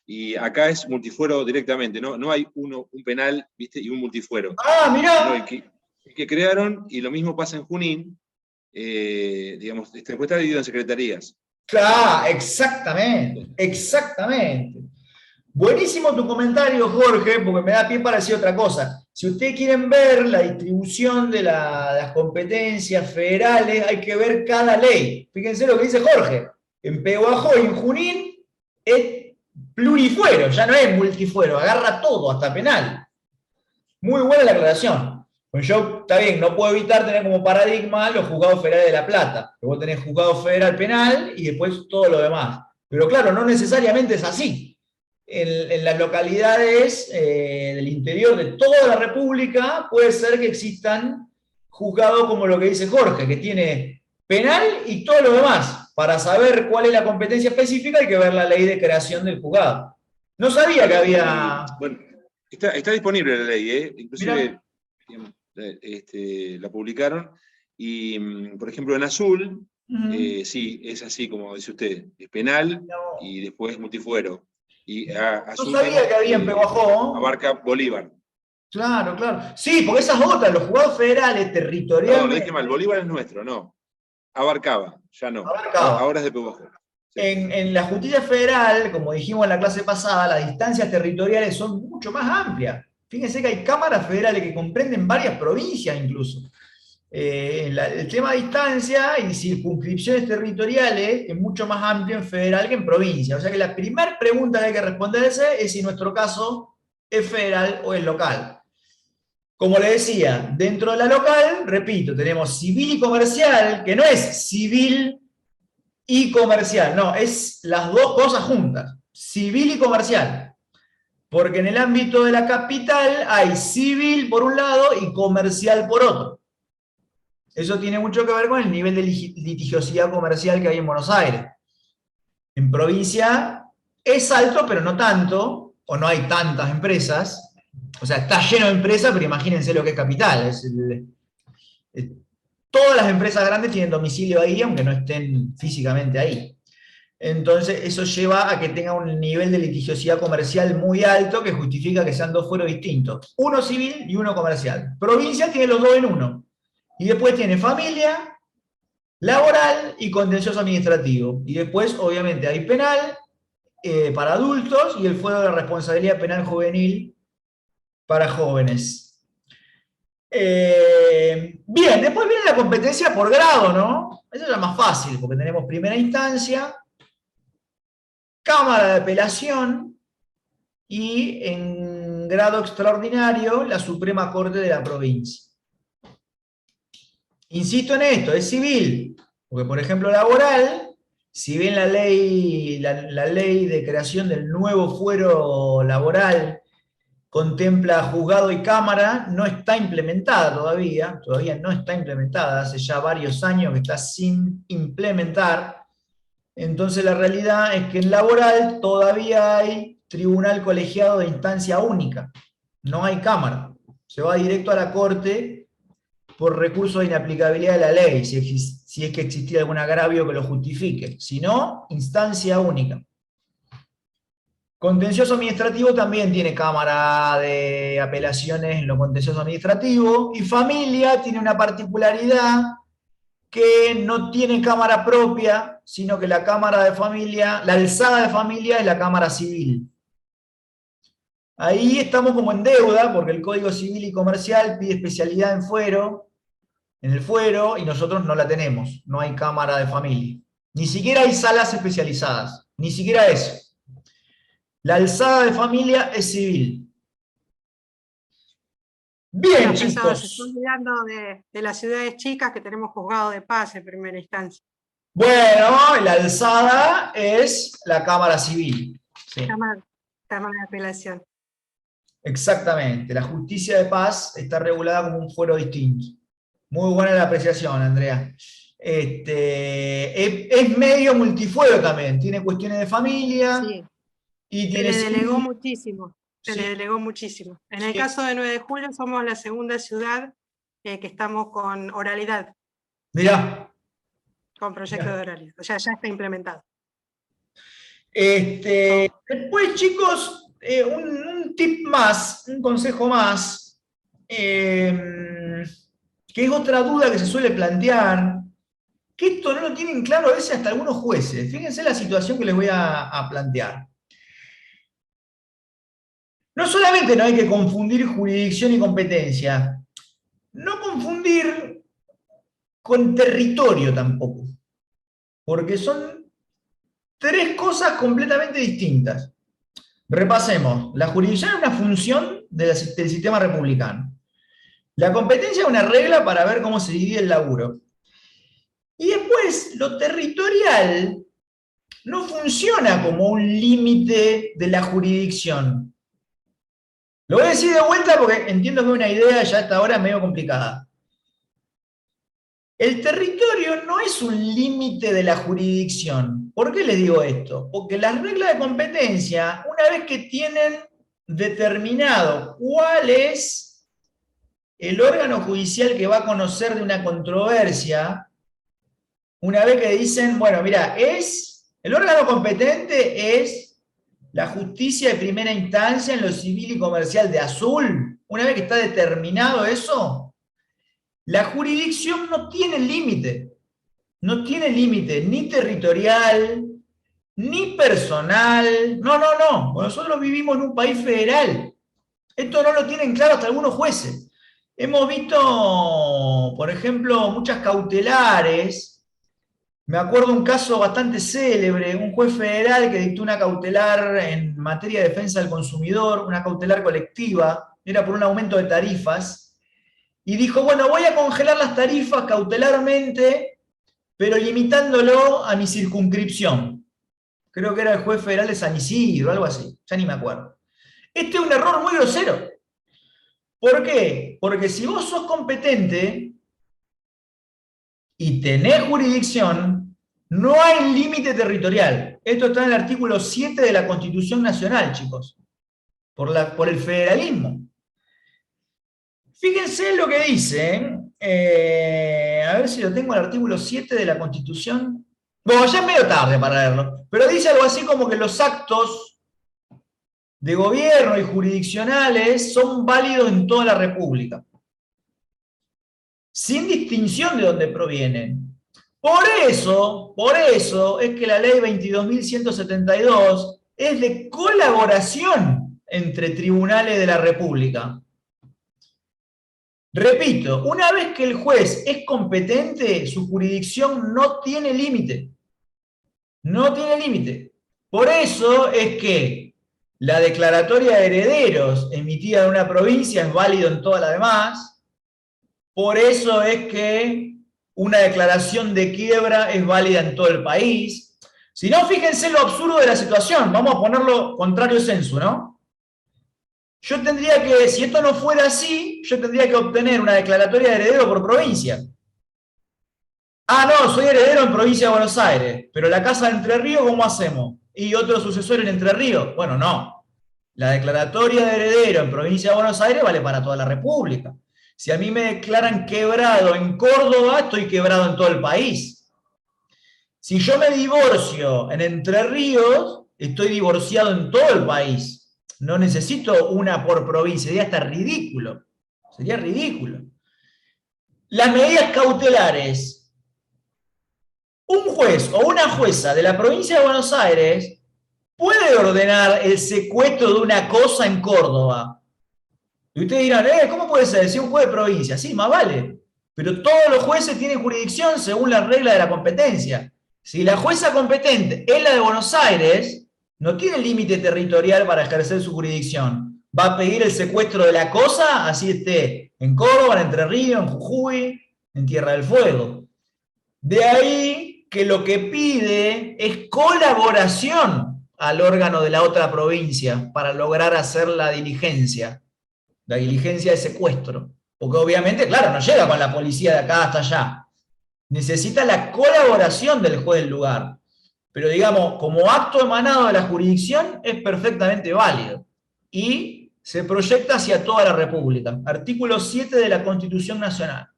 Y acá es multifuero directamente, no hay un penal, ¿viste? Y un multifuero. Ah, Sino mirá. el que crearon, y lo mismo pasa en Junín, digamos, después está dividido en secretarías. Claro, exactamente, exactamente. Buenísimo tu comentario, Jorge, porque me da pie para decir otra cosa. Si ustedes quieren ver la distribución de las competencias federales, hay que ver cada ley. Fíjense lo que dice Jorge. En Pehuajó y en Junín es plurifuero, ya no es multifuero, agarra todo, hasta penal. Muy buena la aclaración. Pues yo, está bien, no puedo evitar tener como paradigma los juzgados federales de La Plata, que vos tenés juzgado federal penal y después todo lo demás. Pero claro, no necesariamente es así. En las localidades del interior de toda la República puede ser que existan juzgados como lo que dice Jorge, que tiene penal y todo lo demás. Para saber cuál es la competencia específica hay que ver la ley de creación del juzgado. No sabía que había... Bueno, está disponible la ley, inclusive digamos, la publicaron, y por ejemplo en azul, sí, es así como dice usted, es penal y después multifuero. Y azul, no sabía que había en Pehuajó. abarca Bolívar. Claro, claro. Sí, porque esas otras, los juzgados federales No, territorialmente... lo dije mal, Bolívar es nuestro, no. Abarcaba, ya no. Abarcaba. Ahora es de Pehuajó. Sí. En la justicia federal, como dijimos en la clase pasada, las distancias territoriales son mucho más amplias. Fíjense que hay cámaras federales que comprenden varias provincias incluso. El tema de distancia y circunscripciones territoriales es mucho más amplio en federal que en provincia. O sea que la primera pregunta que hay que responderse es si nuestro caso es federal o es local. Como le decía, dentro de la local, repito, tenemos civil y comercial, que no es civil y comercial, no, es las dos cosas juntas, civil y comercial. Porque en el ámbito de la capital hay civil por un lado y comercial por otro. Eso tiene mucho que ver con el nivel de litigiosidad comercial que hay en Buenos Aires. En provincia es alto, pero no tanto, o no hay tantas empresas. O sea, está lleno de empresas, pero imagínense lo que es capital. Todas las empresas grandes tienen domicilio ahí, aunque no estén físicamente ahí. Entonces, eso lleva a que tenga un nivel de litigiosidad comercial muy alto que justifica que sean dos fueros distintos. Uno civil y uno comercial. Provincia tiene los dos en uno. Y después tiene familia, laboral y contencioso administrativo. Y después, obviamente, hay penal para adultos y el fuero de responsabilidad penal juvenil para jóvenes. Bien, después viene la competencia por grado, ¿no? Eso es más fácil, porque tenemos primera instancia, Cámara de Apelación y en grado extraordinario la Suprema Corte de la provincia. Insisto en esto, es civil, porque por ejemplo laboral, si bien la ley de creación del nuevo fuero laboral contempla juzgado y cámara, no está implementada todavía no está implementada, hace ya varios años que está sin implementar. Entonces la realidad es que en laboral todavía hay tribunal colegiado de instancia única, no hay cámara, se va directo a la corte por recurso de inaplicabilidad de la ley, si es que existía algún agravio que lo justifique, si no, instancia única. Contencioso administrativo también tiene cámara de apelaciones en lo contencioso administrativo, y familia tiene una particularidad que no tiene cámara propia, sino que la cámara de familia, la alzada de familia es la cámara civil. Ahí estamos como en deuda, porque el Código Civil y Comercial pide especialidad en el fuero, y nosotros no la tenemos, no hay cámara de familia. Ni siquiera hay salas especializadas, ni siquiera eso. La alzada de familia es civil. Bien, chicos. Se está olvidando de las ciudades chicas que tenemos juzgado de paz en primera instancia. Bueno, la alzada es la Cámara Civil. Sí. Cámara de apelación. Exactamente. La justicia de paz está regulada como un fuero distinto. Muy buena la apreciación, Andrea. Es medio multifuero también. Tiene cuestiones de familia. Sí. Y Se tiene le delegó muchísimo. Se le delegó muchísimo. En el Sí. caso de 9 de julio somos la segunda ciudad que estamos con oralidad, Mirá. con proyecto de oralidad. O sea, ya está implementado. Después, chicos, un tip más, un consejo más, que es otra duda que se suele plantear, que esto no lo tienen claro a veces hasta algunos jueces. Fíjense la situación que les voy a plantear. No solamente no hay que confundir jurisdicción y competencia, no confundir con territorio tampoco, porque son tres cosas completamente distintas. Repasemos. La jurisdicción es una función del sistema republicano. La competencia es una regla para ver cómo se divide el laburo. Y después, lo territorial no funciona como un límite de la jurisdicción. Lo voy a decir de vuelta porque entiendo que es una idea ya hasta ahora medio complicada. El territorio no es un límite de la jurisdicción. ¿Por qué les digo esto? Porque las reglas de competencia, una vez que tienen determinado cuál es el órgano judicial que va a conocer de una controversia, una vez que dicen, bueno, mira, el órgano competente es la justicia de primera instancia en lo civil y comercial de Azul, una vez que está determinado eso, la jurisdicción no tiene límite ni territorial, ni personal, no, nosotros vivimos en un país federal, esto no lo tienen claro hasta algunos jueces. Hemos visto, por ejemplo, muchas cautelares. Me acuerdo un caso bastante célebre, un juez federal que dictó una cautelar en materia de defensa del consumidor, una cautelar colectiva, era por un aumento de tarifas, y dijo, bueno, voy a congelar las tarifas cautelarmente, pero limitándolo a mi circunscripción. Creo que era el juez federal de San Isidro, algo así, ya ni me acuerdo. Este es un error muy grosero. ¿Por qué? Porque si vos sos competente y tenés jurisdicción, no hay límite territorial. Esto está en el artículo 7 de la Constitución Nacional, chicos, por el federalismo. Fíjense lo que dice, a ver si lo tengo, el artículo 7 de la Constitución. Bueno, ya es medio tarde para leerlo, pero dice algo así como que los actos de gobierno y jurisdiccionales son válidos en toda la República, sin distinción de dónde provienen. Por eso es que la ley 22.172 es de colaboración entre tribunales de la República. Repito, una vez que el juez es competente, su jurisdicción no tiene límite. No tiene límite. Por eso es que la declaratoria de herederos emitida en una provincia es válida en toda la demás. Por eso es que una declaración de quiebra es válida en todo el país. Si no, fíjense lo absurdo de la situación. Vamos a ponerlo contrario sensu, ¿no? Yo tendría que, si esto no fuera así, yo tendría que obtener una declaratoria de heredero por provincia. Ah, no, soy heredero en provincia de Buenos Aires, pero la casa de Entre Ríos, ¿cómo hacemos? ¿Y otro sucesor en Entre Ríos? Bueno, no. La declaratoria de heredero en provincia de Buenos Aires vale para toda la República. Si a mí me declaran quebrado en Córdoba, estoy quebrado en todo el país. Si yo me divorcio en Entre Ríos, estoy divorciado en todo el país. No necesito una por provincia, sería hasta ridículo. Sería ridículo. Las medidas cautelares. Un juez o una jueza de la provincia de Buenos Aires puede ordenar el secuestro de una cosa en Córdoba. Y ustedes dirán, ¿cómo puede ser? Si un juez de provincia. Sí, más vale. Pero todos los jueces tienen jurisdicción según las reglas de la competencia. Si la jueza competente es la de Buenos Aires, no tiene límite territorial para ejercer su jurisdicción. Va a pedir el secuestro de la cosa, así esté en Córdoba, en Entre Ríos, en Jujuy, en Tierra del Fuego. De ahí que lo que pide es colaboración al órgano de la otra provincia para lograr hacer la diligencia de secuestro. Porque obviamente, claro, no llega con la policía de acá hasta allá. Necesita la colaboración del juez del lugar. Pero digamos, como acto emanado de la jurisdicción, es perfectamente válido. y se proyecta hacia toda la República. Artículo 7 de la Constitución Nacional.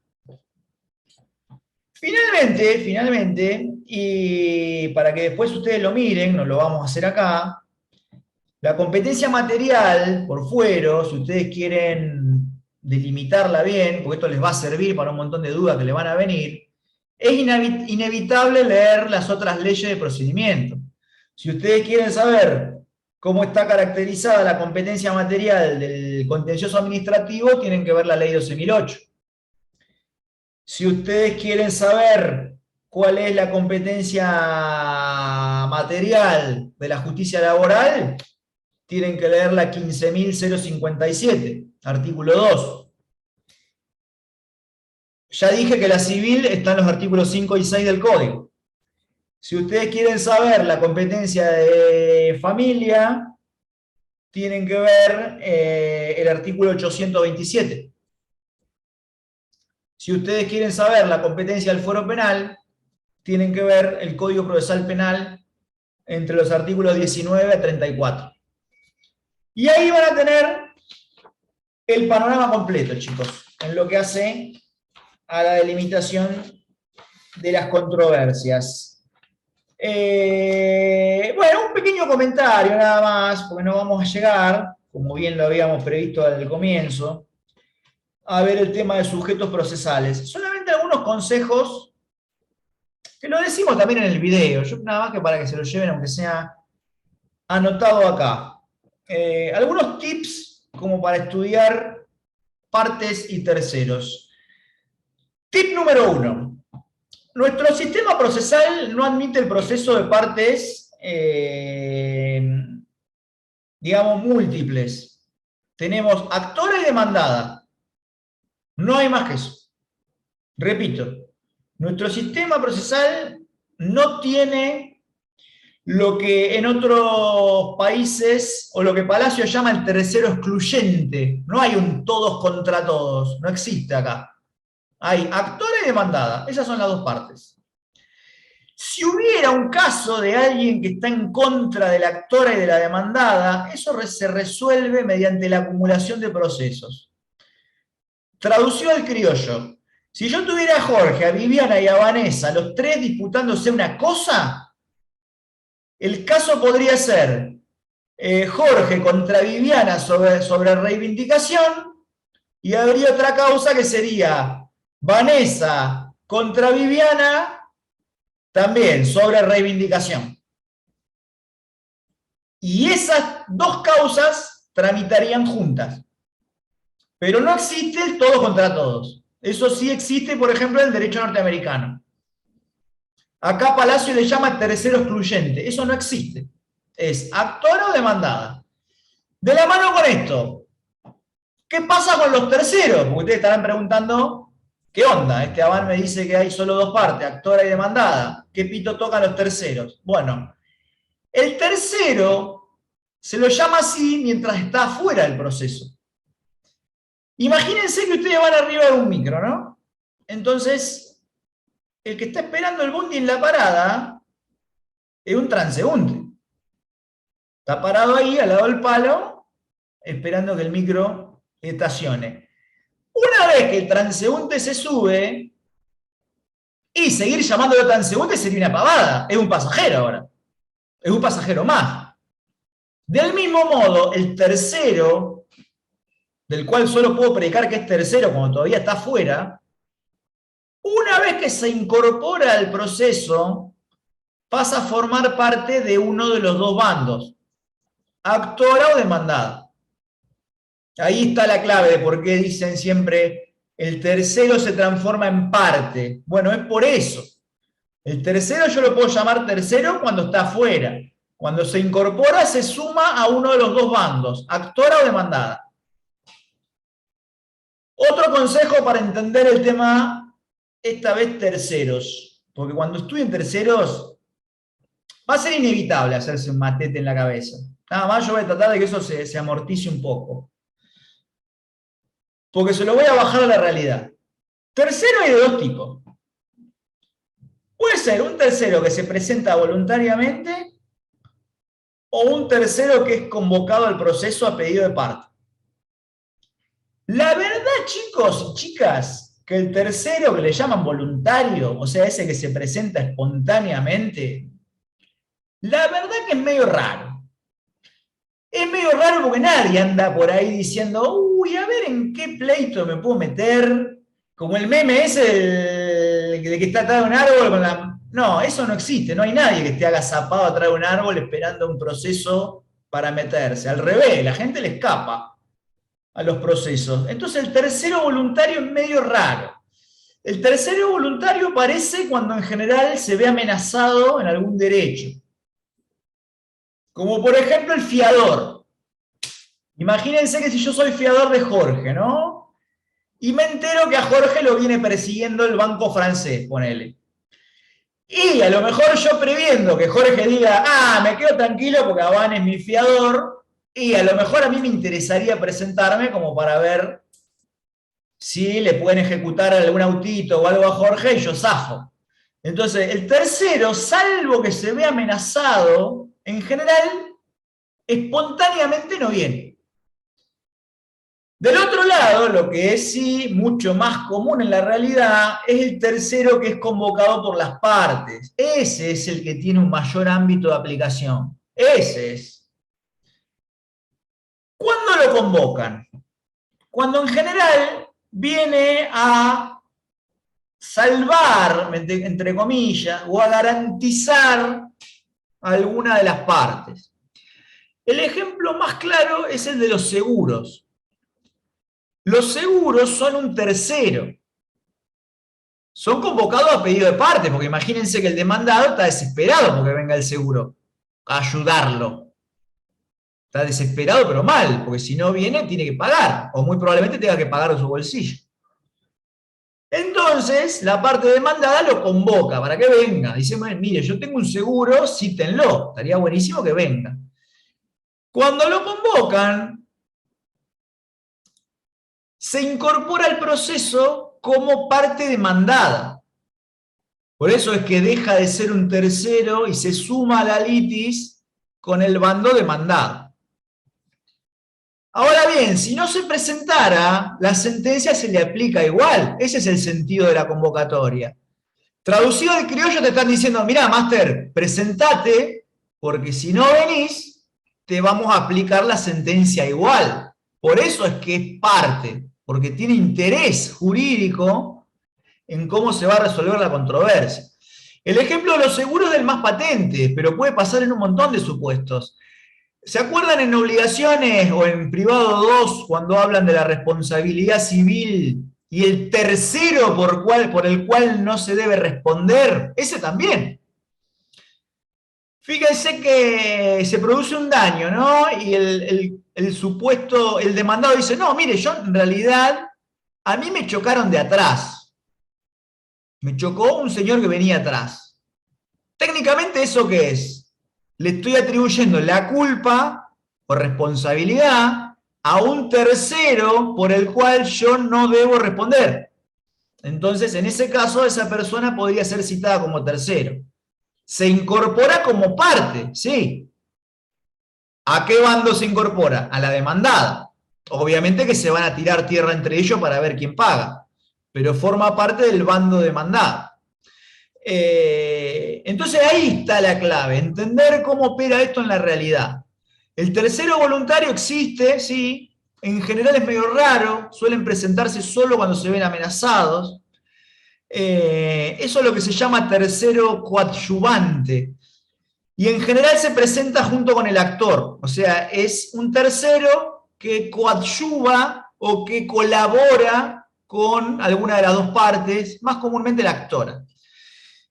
Finalmente, y para que después ustedes lo miren, no lo vamos a hacer acá, la competencia material por fuero, si ustedes quieren delimitarla bien, porque esto les va a servir para un montón de dudas que le van a venir, es inevitable leer las otras leyes de procedimiento. Si ustedes quieren saber cómo está caracterizada la competencia material del contencioso administrativo, tienen que ver la ley 12.008. Si ustedes quieren saber cuál es la competencia material de la justicia laboral, tienen que leer la 15.057, artículo 2. Ya dije que la civil está en los artículos 5 y 6 del Código. Si ustedes quieren saber la competencia de familia, tienen que ver el artículo 827. Si ustedes quieren saber la competencia del fuero penal, tienen que ver el Código Procesal Penal entre los artículos 19 a 34. Y ahí van a tener el panorama completo, chicos, en lo que hace a la delimitación de las controversias. Bueno, un pequeño comentario nada más, porque no vamos a llegar, como bien lo habíamos previsto al comienzo, a ver el tema de sujetos procesales. Solamente algunos consejos, que lo decimos también en el video, yo nada más que para que se lo lleven, aunque sea anotado acá. Algunos tips como para estudiar partes y terceros. Tip número 1. Nuestro sistema procesal no admite el proceso de partes, digamos, múltiples. Tenemos actora y demandada. No hay más que eso. Repito, nuestro sistema procesal no tiene lo que en otros países, o lo que Palacio llama el tercero excluyente. No hay un todos contra todos, no existe acá. Hay actora y demandada, esas son las dos partes. Si hubiera un caso de alguien que está en contra de la actora y de la demandada, eso se resuelve mediante la acumulación de procesos. Traducido al criollo, si yo tuviera a Jorge, a Viviana y a Vanessa, los tres disputándose una cosa, el caso podría ser Jorge contra Viviana sobre reivindicación, y habría otra causa que sería Vanessa contra Viviana, también sobre reivindicación. Y esas dos causas tramitarían juntas. Pero no existe el todos contra todos. Eso sí existe, por ejemplo, en el derecho norteamericano. Acá Palacio le llama tercero excluyente. Eso no existe. Es actora o demandada. De la mano con esto, ¿qué pasa con los terceros? Porque ustedes estarán preguntando, ¿qué onda? Este Abán me dice que hay solo dos partes, actora y demandada. ¿Qué pito tocan los terceros? Bueno, el tercero se lo llama así mientras está fuera del proceso. Imagínense que ustedes van arriba de un micro, ¿no? Entonces, el que está esperando el bondi en la parada es un transeúnte. Está parado ahí, al lado del palo, esperando que el micro estacione. Una vez que el transeúnte se sube, y seguir llamándolo transeúnte sería una pavada. Es un pasajero ahora. Es un pasajero más. Del mismo modo, el tercero, del cual solo puedo predicar que es tercero cuando todavía está afuera, una vez que se incorpora al proceso, pasa a formar parte de uno de los dos bandos, actora o demandada. Ahí está la clave de por qué dicen siempre el tercero se transforma en parte. Bueno, es por eso. El tercero yo lo puedo llamar tercero cuando está afuera. Cuando se incorpora se suma a uno de los dos bandos, actora o demandada. Otro consejo para entender el tema, esta vez terceros. Porque cuando estudien terceros, va a ser inevitable hacerse un matete en la cabeza. Nada más yo voy a tratar de que eso se amortice un poco. Porque se lo voy a bajar a la realidad. Tercero hay de dos tipos. Puede ser un tercero que se presenta voluntariamente o un tercero que es convocado al proceso a pedido de parte. La verdad, chicos y chicas, que el tercero que le llaman voluntario, o sea, ese que se presenta espontáneamente, la verdad que es medio raro. Es medio raro porque nadie anda por ahí diciendo, uy, a ver en qué pleito me puedo meter, como el meme ese de que está atrás de un árbol con la... No, eso no existe, no hay nadie que esté agazapado atrás de un árbol esperando un proceso para meterse. Al revés, la gente le escapa a los procesos. Entonces el tercero voluntario es medio raro. El tercero voluntario aparece cuando en general se ve amenazado en algún derecho. Como por ejemplo el fiador. Imagínense que si yo soy fiador de Jorge, ¿no? Y me entero que a Jorge lo viene persiguiendo el banco francés, ponele. Y a lo mejor yo previendo que Jorge diga, me quedo tranquilo porque Avan es mi fiador, y a lo mejor a mí me interesaría presentarme como para ver si le pueden ejecutar algún autito o algo a Jorge y yo zafo. Entonces, el tercero, salvo que se vea amenazado, en general, espontáneamente no viene. Del otro lado, lo que es sí mucho más común en la realidad, es el tercero que es convocado por las partes. Ese es el que tiene un mayor ámbito de aplicación. Ese es. ¿Cuándo lo convocan? Cuando en general viene a salvar, entre comillas, o a garantizar alguna de las partes. El ejemplo más claro es el de los seguros. Los seguros son un tercero. Son convocados a pedido de parte, porque imagínense que el demandado está desesperado porque venga el seguro a ayudarlo. Está desesperado, pero mal, porque si no viene, tiene que pagar, o muy probablemente tenga que pagar de su bolsillo. Entonces, la parte demandada lo convoca para que venga. Dice, mire, yo tengo un seguro, cítenlo. Estaría buenísimo que venga. Cuando lo convocan, se incorpora al proceso como parte demandada. Por eso es que deja de ser un tercero y se suma a la litis con el bando demandado. Ahora bien, si no se presentara, la sentencia se le aplica igual. Ese es el sentido de la convocatoria. Traducido al criollo te están diciendo, mirá, máster, presentate, porque si no venís, te vamos a aplicar la sentencia igual. Por eso es que es parte, porque tiene interés jurídico en cómo se va a resolver la controversia. El ejemplo de los seguros es el más patente, pero puede pasar en un montón de supuestos. ¿Se acuerdan en obligaciones o en privado 2 cuando hablan de la responsabilidad civil y el tercero por el cual no se debe responder? Ese también. Fíjense que se produce un daño, ¿no? Y el demandado dice, no, mire, yo en realidad, a mí me chocaron de atrás. Me chocó un señor que venía atrás. Técnicamente, ¿eso qué es? Le estoy atribuyendo la culpa o responsabilidad a un tercero por el cual yo no debo responder. Entonces, en ese caso, esa persona podría ser citada como tercero. Se incorpora como parte, sí. ¿A qué bando se incorpora? A la demandada. Obviamente que se van a tirar tierra entre ellos para ver quién paga, pero forma parte del bando demandado. Entonces ahí está la clave, entender cómo opera esto en la realidad. El tercero voluntario existe, sí, en general es medio raro, suelen presentarse solo cuando se ven amenazados. Eso es lo que se llama tercero coadyuvante. Y en general se presenta junto con el actor, o sea, es un tercero que coadyuva o que colabora con alguna de las dos partes, más comúnmente la actora.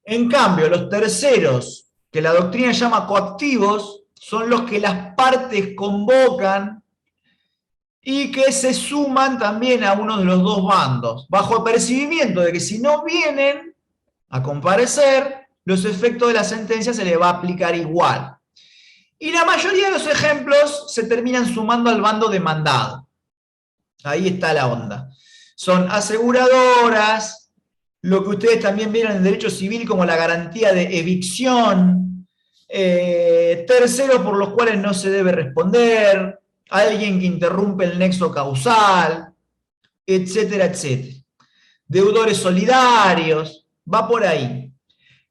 En cambio, los terceros, que la doctrina llama coactivos, son los que las partes convocan y que se suman también a uno de los dos bandos, bajo apercibimiento de que si no vienen a comparecer, los efectos de la sentencia se les va a aplicar igual. Y la mayoría de los ejemplos se terminan sumando al bando demandado. Ahí está la onda. Son aseguradoras, lo que ustedes también vieron en el derecho civil como la garantía de evicción, terceros por los cuales no se debe responder, alguien que interrumpe el nexo causal, etcétera, etcétera. Deudores solidarios, va por ahí.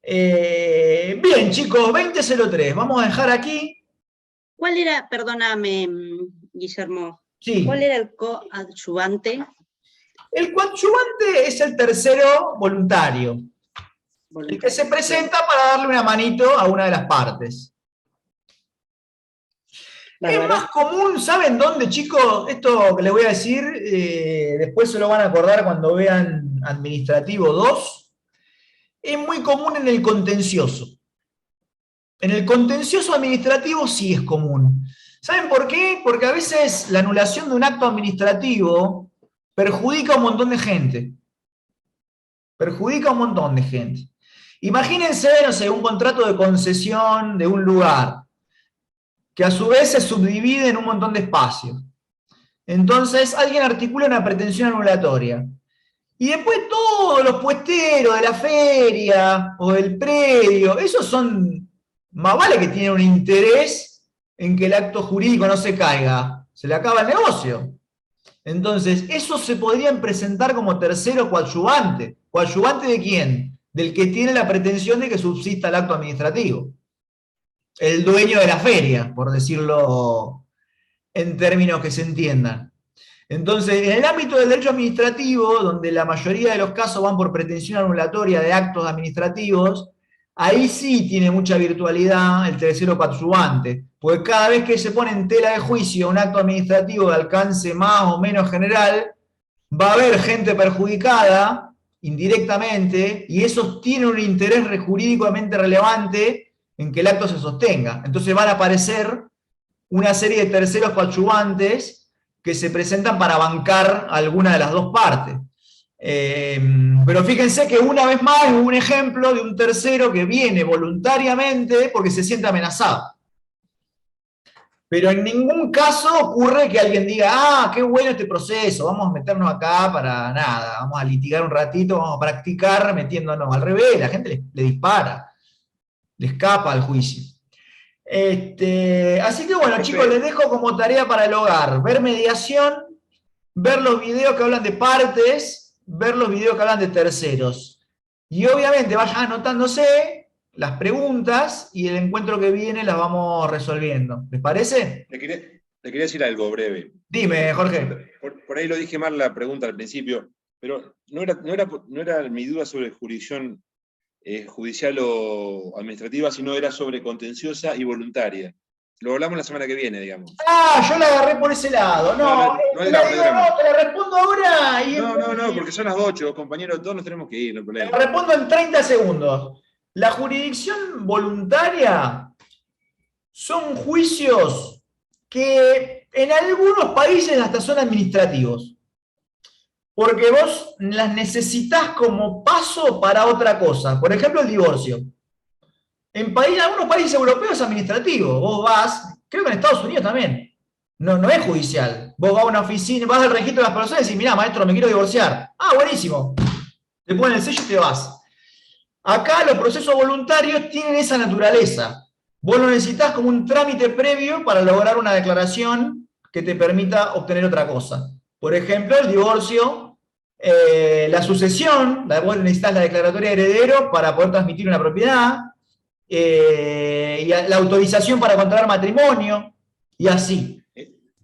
Bien, chicos, 2003, vamos a dejar aquí. ¿Cuál era, perdóname, Guillermo, Sí. cuál era el coadyuvante? El coadyuvante es el tercero voluntario, el que se presenta para darle una manito a una de las partes. Bárbaro. Es más común, ¿saben dónde, chicos? Esto que les voy a decir, después se lo van a acordar cuando vean Administrativo 2. Es muy común en el contencioso. En el contencioso administrativo sí es común. ¿Saben por qué? Porque a veces la anulación de un acto administrativo perjudica a un montón de gente. Perjudica a un montón de gente. Imagínense, no sé, un contrato de concesión de un lugar, que a su vez se subdivide en un montón de espacios. Entonces, alguien articula una pretensión anulatoria. Y después todos los puesteros de la feria o del predio, esos son, más vale que tienen un interés en que el acto jurídico no se caiga. Se le acaba el negocio. Entonces, esos se podrían presentar como tercero coadyuvante. ¿Coadyuvante de quién? Del que tiene la pretensión de que subsista el acto administrativo. El dueño de la feria, por decirlo en términos que se entiendan. Entonces, en el ámbito del derecho administrativo, donde la mayoría de los casos van por pretensión anulatoria de actos administrativos, ahí sí tiene mucha virtualidad el tercero coadyuvante, porque cada vez que se pone en tela de juicio un acto administrativo de alcance más o menos general, va a haber gente perjudicada indirectamente, y esos tienen un interés jurídicamente relevante en que el acto se sostenga. Entonces van a aparecer una serie de terceros coadyuvantes que se presentan para bancar alguna de las dos partes. Pero fíjense que una vez más es un ejemplo de un tercero que viene voluntariamente porque se siente amenazado. Pero en ningún caso ocurre que alguien diga, ah, qué bueno este proceso, vamos a meternos acá para nada, vamos a litigar un ratito, vamos a practicar metiéndonos. Al revés, la gente le dispara, le escapa al juicio. Así que bueno, chicos, les dejo como tarea para el hogar, ver mediación, ver los videos que hablan de partes, ver los videos que hablan de terceros. Y obviamente vayan anotándose las preguntas y el encuentro que viene las vamos resolviendo. ¿Les parece? Le quería decir algo breve. Dime, Jorge. Por ahí lo dije mal la pregunta al principio, pero no era mi duda sobre jurisdicción judicial o administrativa, sino era sobre contenciosa y voluntaria. Lo hablamos la semana que viene, digamos. Ah, yo la agarré por ese lado. No, te la respondo ahora. No, porque son las 8, compañeros, todos nos tenemos que ir, no hay problema. Te la respondo en 30 segundos. La jurisdicción voluntaria son juicios que en algunos países hasta son administrativos. Porque vos las necesitás como paso para otra cosa. Por ejemplo, el divorcio. En algunos países europeos es administrativo. Vos vas, creo que en Estados Unidos también, no es judicial. Vos vas a una oficina, vas al registro de las personas y decís, mirá, maestro, me quiero divorciar. Ah, buenísimo. Te ponen el sello y te vas. Acá los procesos voluntarios tienen esa naturaleza. Vos lo necesitas como un trámite previo para lograr una declaración que te permita obtener otra cosa. Por ejemplo, el divorcio, la sucesión, vos necesitas la declaratoria de heredero para poder transmitir una propiedad, y la autorización para contraer matrimonio, y así.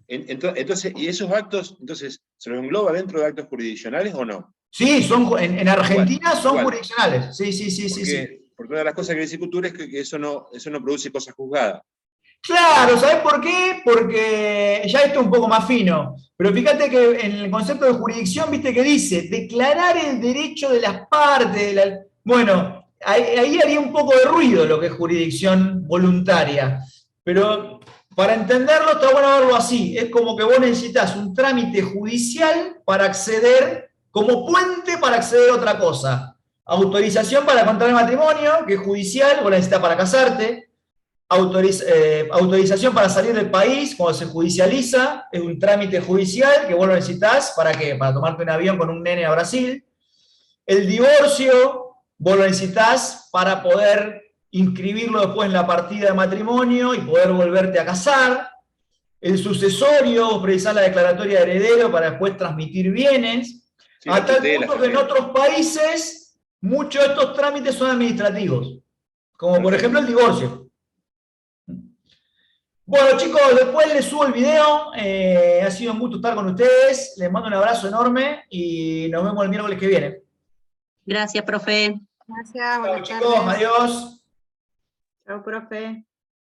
Entonces, ¿y esos actos, entonces, se los engloba dentro de actos jurisdiccionales o no? Sí, en Argentina son jurisdiccionales. Sí. Porque una de las cosas que dice Couture es que eso no produce cosas juzgadas. Claro, ¿sabés por qué? Porque ya esto es un poco más fino, pero fíjate que en el concepto de jurisdicción, viste que dice, declarar el derecho de las partes, bueno, ahí haría un poco de ruido lo que es jurisdicción voluntaria, pero para entenderlo está bueno verlo así, es como que vos necesitas un trámite judicial para acceder, como puente para acceder a otra cosa. Autorización para contraer matrimonio, que es judicial, vos la necesitas para casarte. Autorización para salir del país, cuando se judicializa, es un trámite judicial que vos lo necesitas, ¿para qué? Para tomarte un avión con un nene a Brasil. El divorcio, vos lo necesitas para poder inscribirlo después en la partida de matrimonio y poder volverte a casar. El sucesorio, precisar la declaratoria de heredero para después transmitir bienes. Sí, a tal tutela punto que en también. otros países muchos de estos trámites son administrativos, como por Perfecto. ejemplo el divorcio. Bueno, chicos, después les subo el video. Ha sido un gusto estar con ustedes. Les mando un abrazo enorme y nos vemos el miércoles que viene. Gracias, profe. Gracias, Chao, buenas chicos, tardes. adiós. Chao, profe.